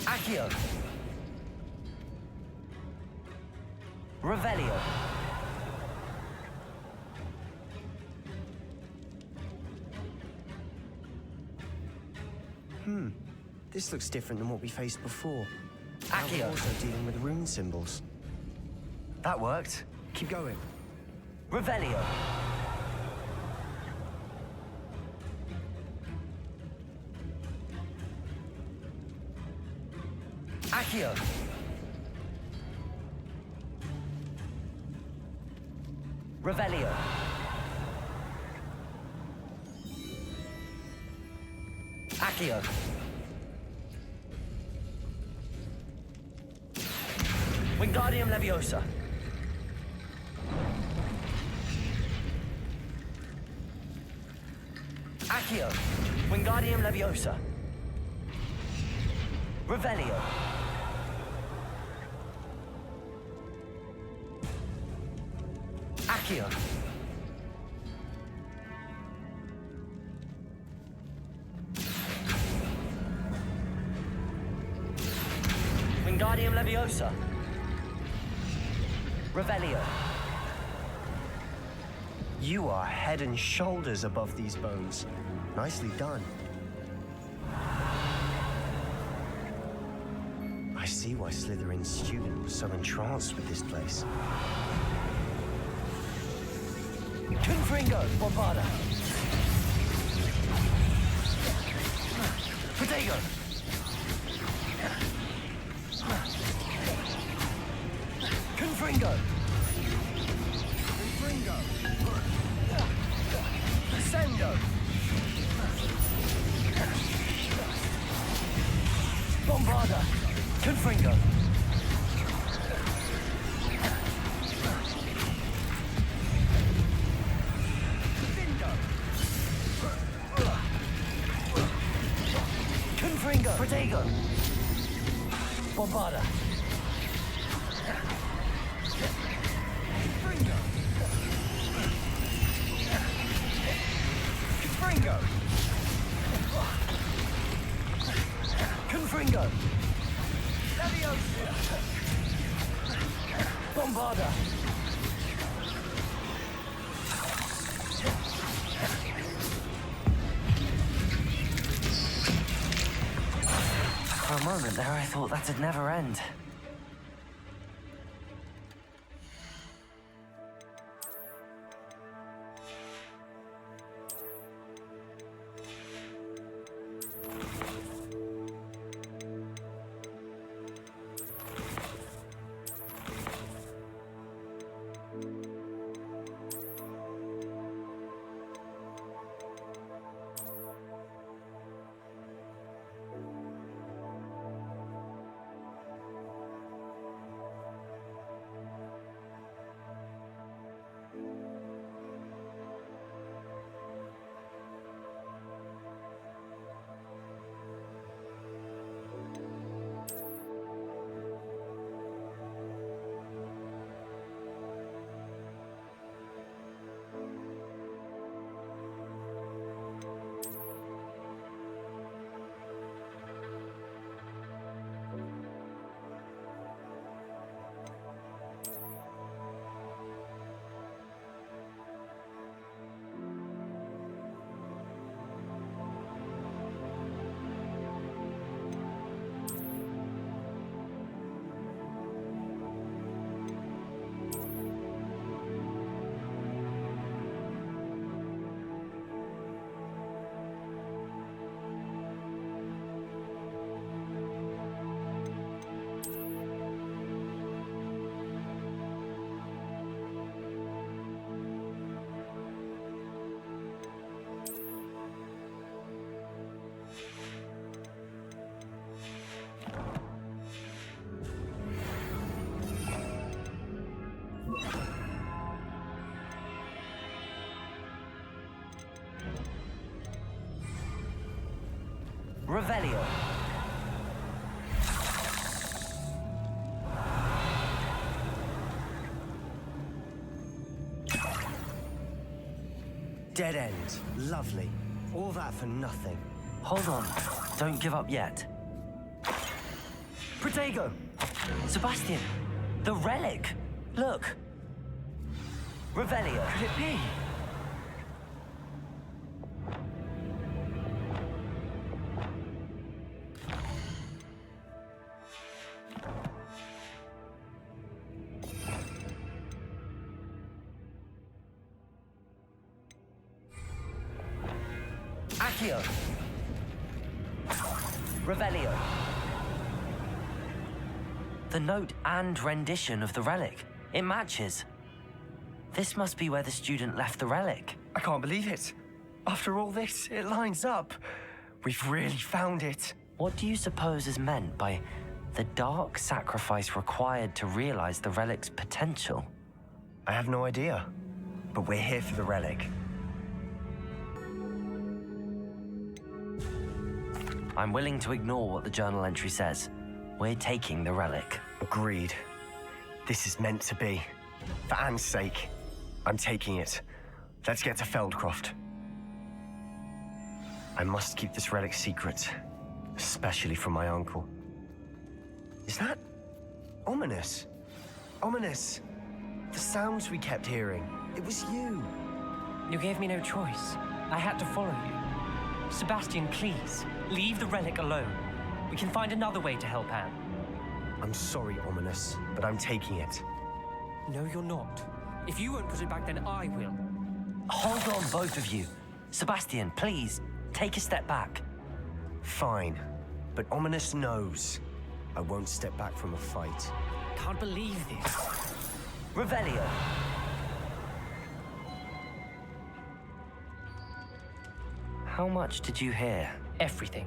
Accio. Revelio. This looks different than what we faced before. Accio. Now we're also dealing with rune symbols. That worked. Keep going. Revelio. Accio. Revelio. Accio. Wingardium Leviosa. Accio. Wingardium Leviosa. Revelio. Accio. Wingardium Leviosa. Revelio. You are head and shoulders above these bones. Nicely done. I see why Slytherin's student was so entranced with this place. Confringo. Bombarda. Protego. Confringo. Confringo. Sendo. Bombarda. Confringo. Confringo. Protego. Bombarda. Confringo. Confringo. Leviosa. Bombarda. For a moment there, I thought that'd never end. Revelio. Dead end. Lovely. All that for nothing. Hold on. Don't give up yet. Protego! Sebastian! The relic! Look! Revelio! Could it be? Accio! Revelio! The note and rendition of the relic. It matches. This must be where the student left the relic. I can't believe it. After all this, it lines up. We've really found it. What do you suppose is meant by the dark sacrifice required to realize the relic's potential? I have no idea, but we're here for the relic. I'm willing to ignore what the journal entry says. We're taking the relic. Agreed. This is meant to be. For Anne's sake, I'm taking it. Let's get to Feldcroft. I must keep this relic secret, especially from my uncle. Is that ominous? Ominous. The sounds we kept hearing. It was you. You gave me no choice. I had to follow you. Sebastian, please, leave the relic alone. We can find another way to help Anne. I'm sorry, Ominous, but I'm taking it. No, you're not. If you won't put it back, then I will. Hold on, both of you. Sebastian, please, take a step back. Fine, but Ominous knows I won't step back from a fight. Can't believe this. Revelio. How much did you hear? Everything.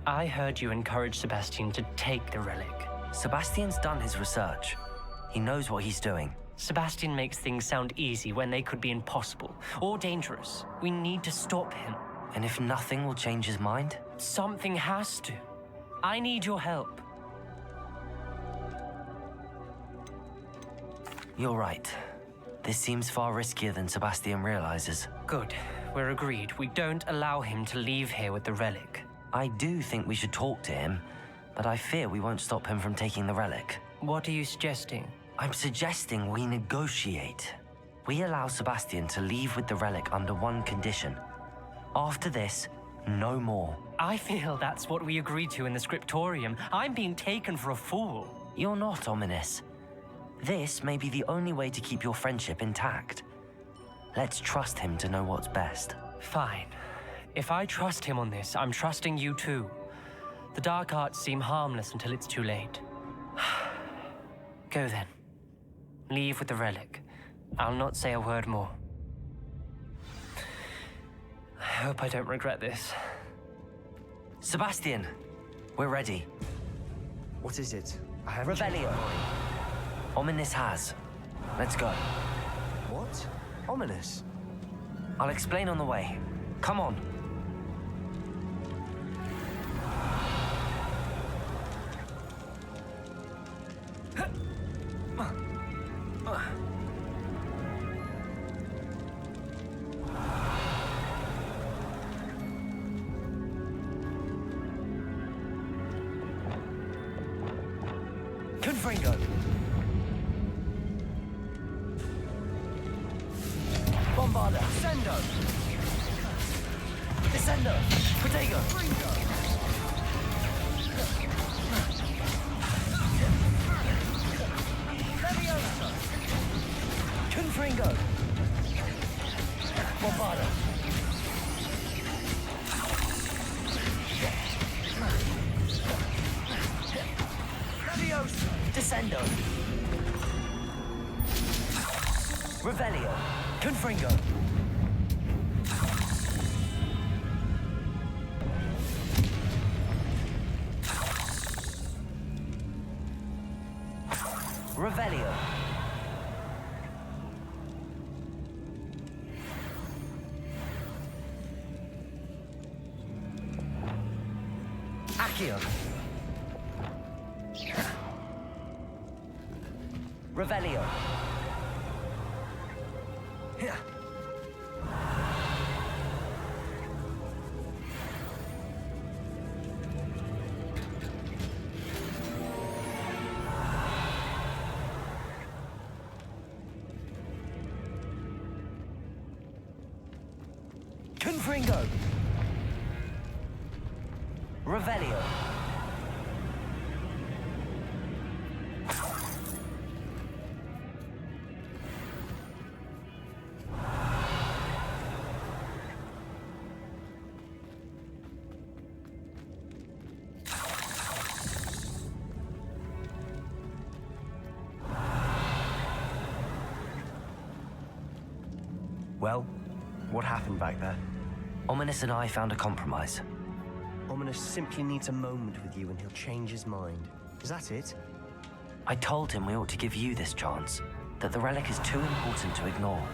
I heard you encourage Sebastian to take the relic. Sebastian's done his research. He knows what he's doing. Sebastian makes things sound easy when they could be impossible or dangerous. We need to stop him. And if nothing will change his mind? Something has to. I need your help. You're right. This seems far riskier than Sebastian realizes. Good. We're agreed. We don't allow him to leave here with the relic. I do think we should talk to him, but I fear we won't stop him from taking the relic. What are you suggesting? I'm suggesting we negotiate. We allow Sebastian to leave with the relic under one condition. After this, no more. I feel that's what we agreed to in the scriptorium. I'm being taken for a fool. You're not, Ominous. This may be the only way to keep your friendship intact. Let's trust him to know what's best. Fine. If I trust him on this, I'm trusting you too. The dark arts seem harmless until it's too late. Go then. Leave with the relic. I'll not say a word more. I hope I don't regret this. Sebastian, we're ready. What is it? I haven't Revelio. Ominous has. Let's go. What? Ominous? I'll explain on the way. Come on. Confringo. Bombarda. Descendo. Descendo. Protego. Leviosa. Confringo. Bombarda. Leviosa. Descendo. Revelio. Confringo. Revelio. Accio. Revelio. Yeah. Confringo. Revelio. Well, what happened back there? Ominous and I found a compromise. Ominous simply needs a moment with you and he'll change his mind. Is that it? I told him we ought to give you this chance, that the relic is too important to ignore.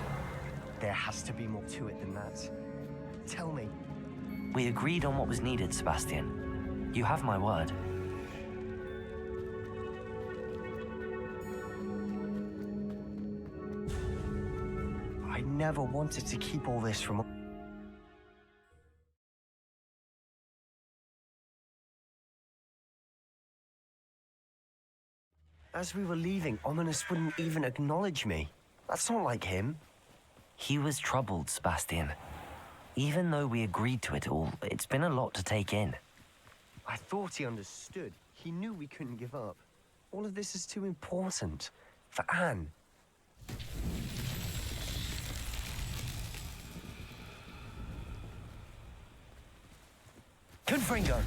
There has to be more to it than that. Tell me. We agreed on what was needed, Sebastian. You have my word. I never wanted to keep all this from... As we were leaving, Ominous wouldn't even acknowledge me. That's not like him. He was troubled, Sebastian. Even though we agreed to it all, it's been a lot to take in. I thought he understood. He knew we couldn't give up. All of this is too important. For Anne. Confringo!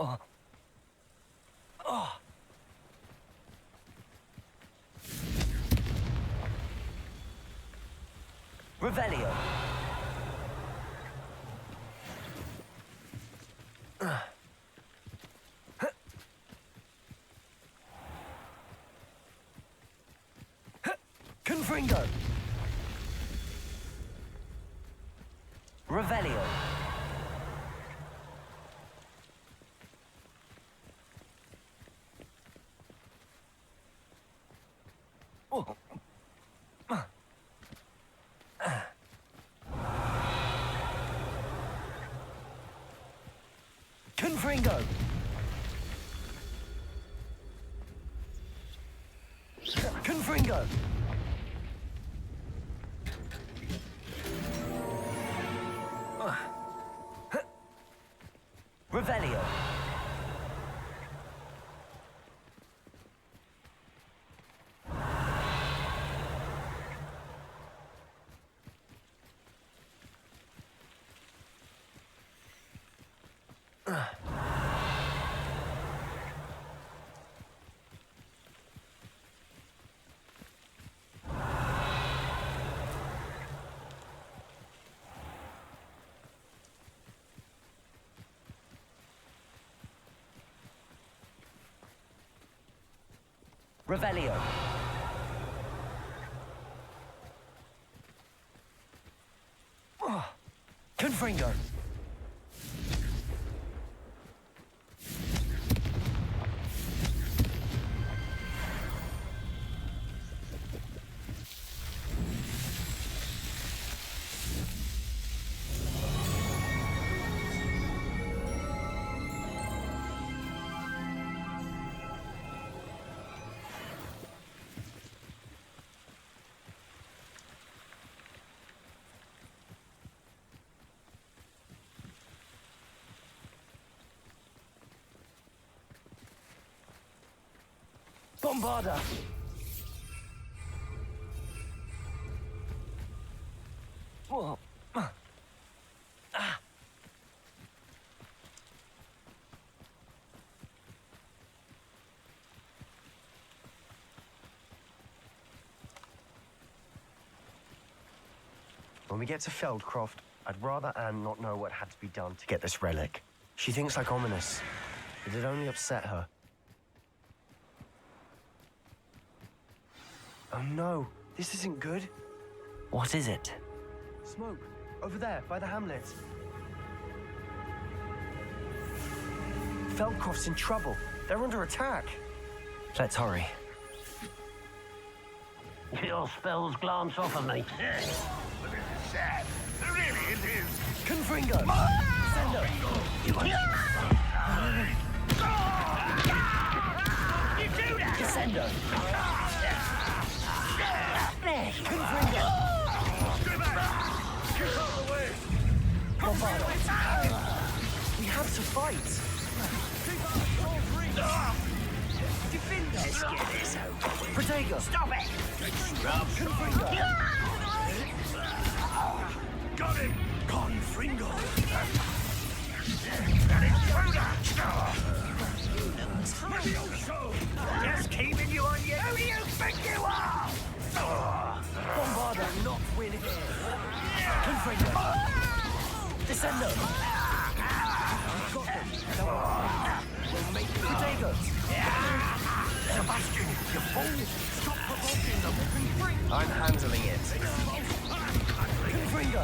Oh. Oh. Revelio. Confringo. Revelio. Oh. Confringo. Confringo. Revelio. Revelio. Oh. Confringo. Bombarda! Whoa. Ah. When we get to Feldcroft, I'd rather Anne not know what had to be done to get this relic. She thinks like Ominous. It'd only upset her. Oh no, this isn't good. What is it? Smoke, over there, by the hamlet. Feldcroft's in trouble. They're under attack. Let's hurry. Your spells glance off of me. But this is sad. Really, it is. Confringo! Sendo! You want You do that! Descendo! There! Confringo! Stay back! Get out of the way! Bombardo! We have to fight! Let's get this over. Protego! Stop it! Confringo! Got it! Confringo! Just keeping you on your... Who do you think you are? Bombardo, not win here! Confringo! Descendo! Got them! We'll make it. Protego! Sebastian, you fool! Stop provoking them! I'm handling it. Confringo!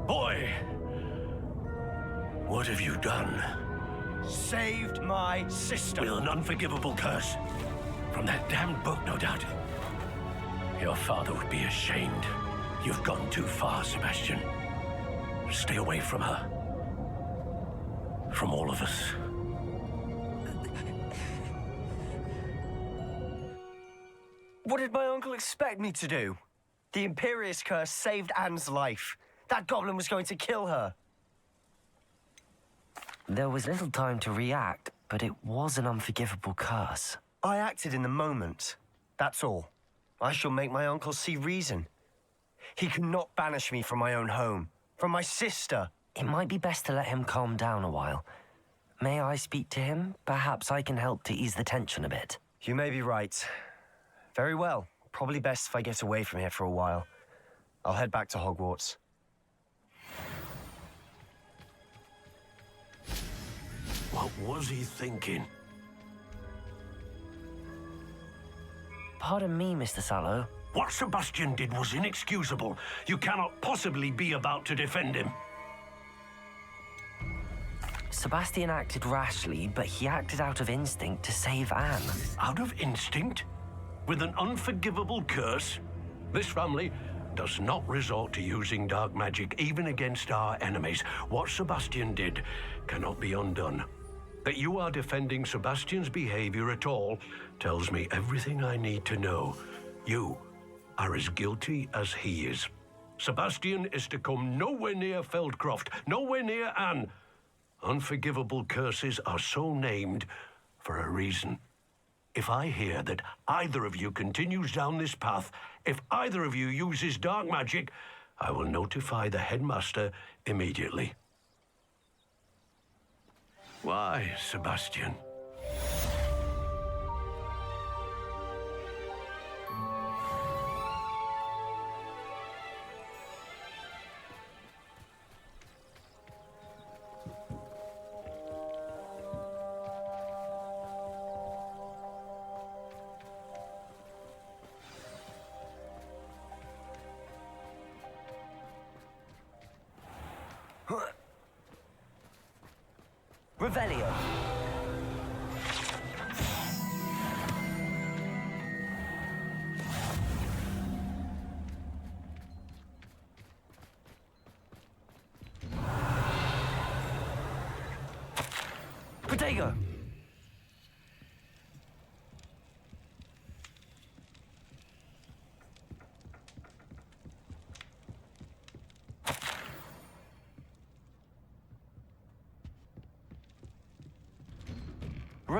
Boy! What have you done? Saved my sister. With an unforgivable curse. From that damned book, no doubt. Your father would be ashamed. You've gone too far, Sebastian. Stay away from her. From all of us. What did my uncle expect me to do? The Imperious curse saved Anne's life. That goblin was going to kill her. There was little time to react, but it was an unforgivable curse. I acted in the moment. That's all. I shall make my uncle see reason. He cannot banish me from my own home, from my sister. It might be best to let him calm down a while. May I speak to him? Perhaps I can help to ease the tension a bit. You may be right. Very well. Probably best if I get away from here for a while. I'll head back to Hogwarts. What was he thinking? Pardon me, Mr. Sallow. What Sebastian did was inexcusable. You cannot possibly be about to defend him. Sebastian acted rashly, but he acted out of instinct to save Anne. Out of instinct? With an unforgivable curse? This family does not resort to using dark magic even against our enemies. What Sebastian did cannot be undone. That you are defending Sebastian's behavior at all tells me everything I need to know. You are as guilty as he is. Sebastian is to come nowhere near Feldcroft, nowhere near Anne. Unforgivable curses are so named for a reason. If I hear that either of you continues down this path, if either of you uses dark magic, I will notify the headmaster immediately. Why, Sebastian? Revelio. Protego.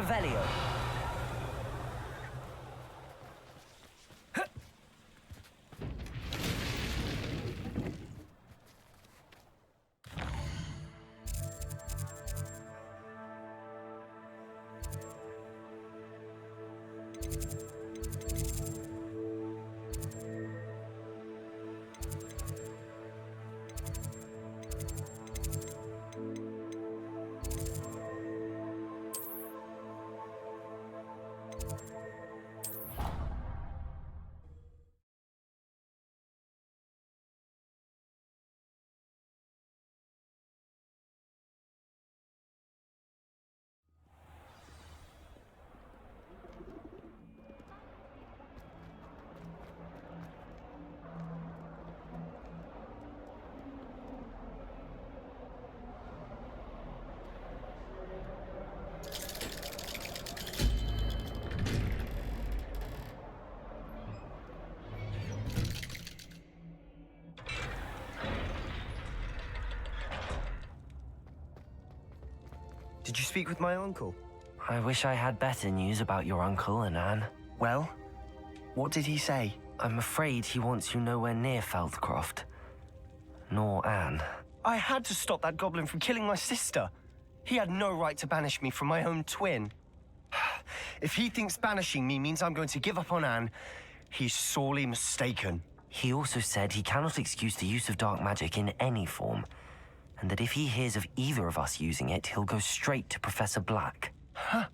Revelio. Did you speak with my uncle? I wish I had better news about your uncle and Anne. Well, what did he say? I'm afraid he wants you nowhere near Feldcroft. Nor Anne. I had to stop that goblin from killing my sister. He had no right to banish me from my own twin. If he thinks banishing me means I'm going to give up on Anne, he's sorely mistaken. He also said he cannot excuse the use of dark magic in any form, and that if he hears of either of us using it, he'll go straight to Professor Black. Huh?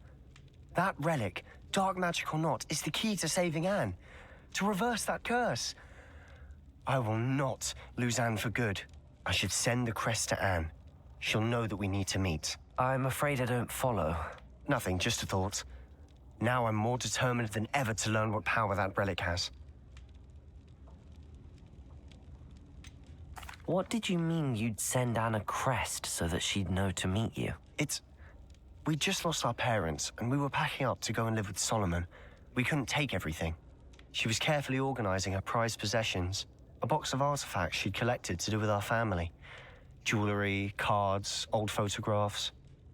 That relic, dark magic or not, is the key to saving Anne. To reverse that curse. I will not lose Anne for good. I should send the crest to Anne. She'll know that we need to meet. I'm afraid I don't follow. Nothing, just a thought. Now I'm more determined than ever to learn what power that relic has. What did you mean you'd send Anne a crest so that she'd know to meet you? We just lost our parents, and we were packing up to go and live with Solomon. We couldn't take everything. She was carefully organizing her prized possessions, a box of artifacts she'd collected to do with our family. Jewelry, cards, old photographs.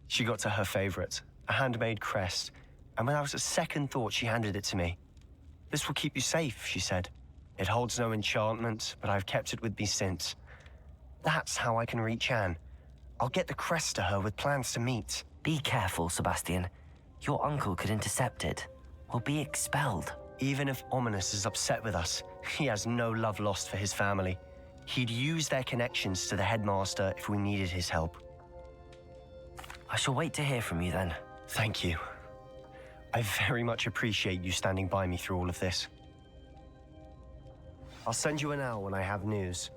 She got to her favorite, a handmade crest, and without a second thought, she handed it to me. "This will keep you safe," she said. "It holds no enchantment, but I've kept it with me since. That's how I can reach Anne. I'll get the crest to her with plans to meet." Be careful, Sebastian. Your uncle could intercept it. We'll be expelled. Even if Ominous is upset with us, he has no love lost for his family. He'd use their connections to the headmaster if we needed his help. I shall wait to hear from you then. Thank you. I very much appreciate you standing by me through all of this. I'll send you an owl when I have news.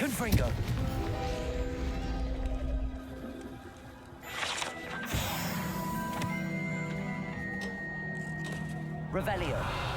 Confringo! Revelio!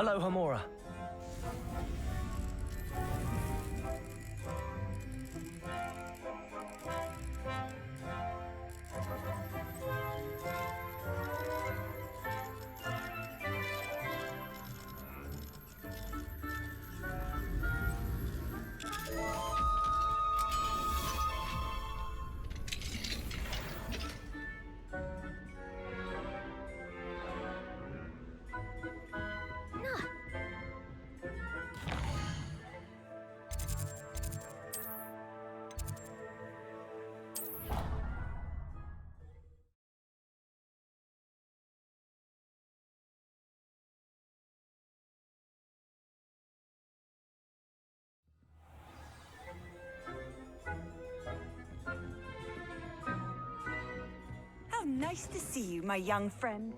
Aloha Mora. How nice to see you, my young friend.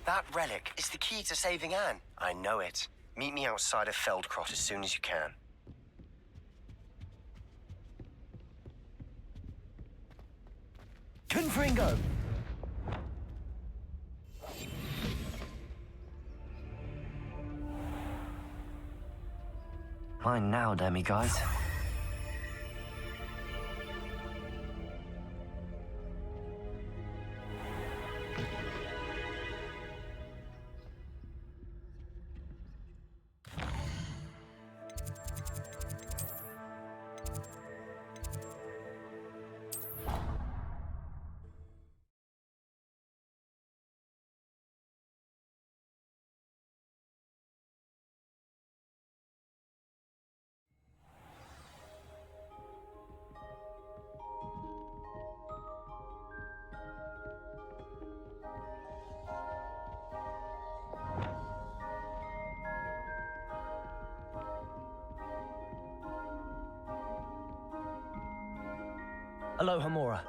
That relic is the key to saving Anne. I know it. Meet me outside of Feldcroft as soon as you can. Confringo! Mine now, demiguise. Aloha Mora.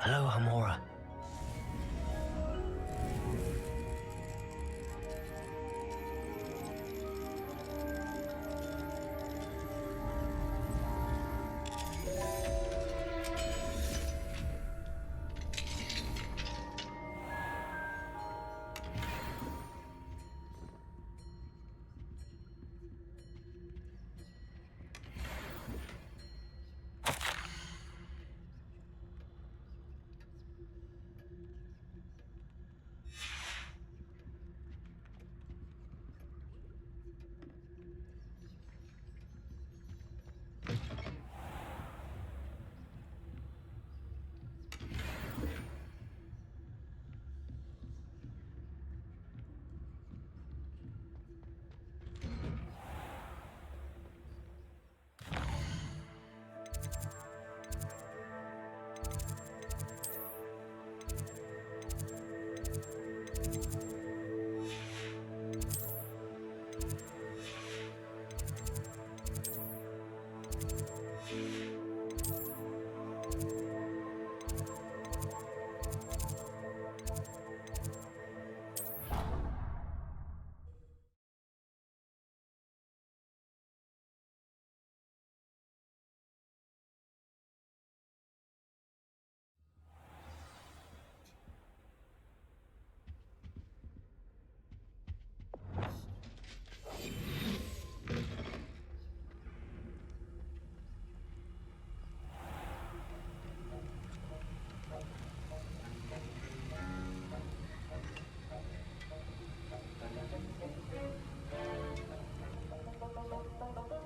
Hello, Hamora.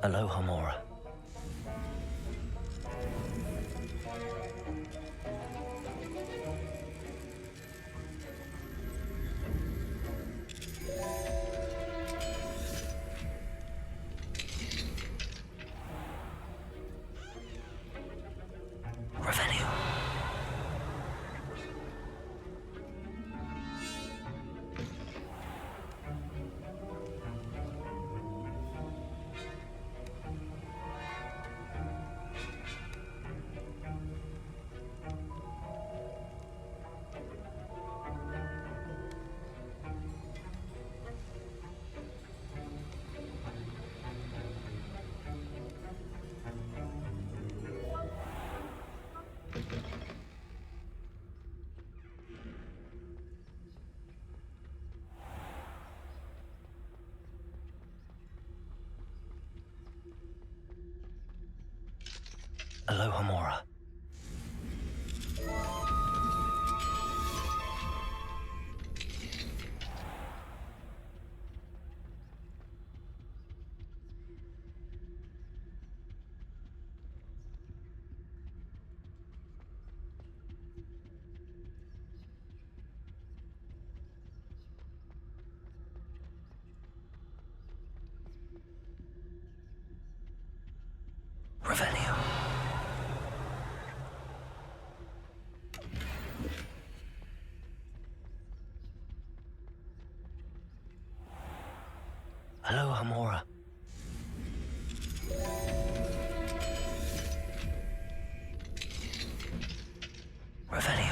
Hello, Hamora. Revenue. Hello, Hamora. Revenue. Hello, Hamora. Revenue.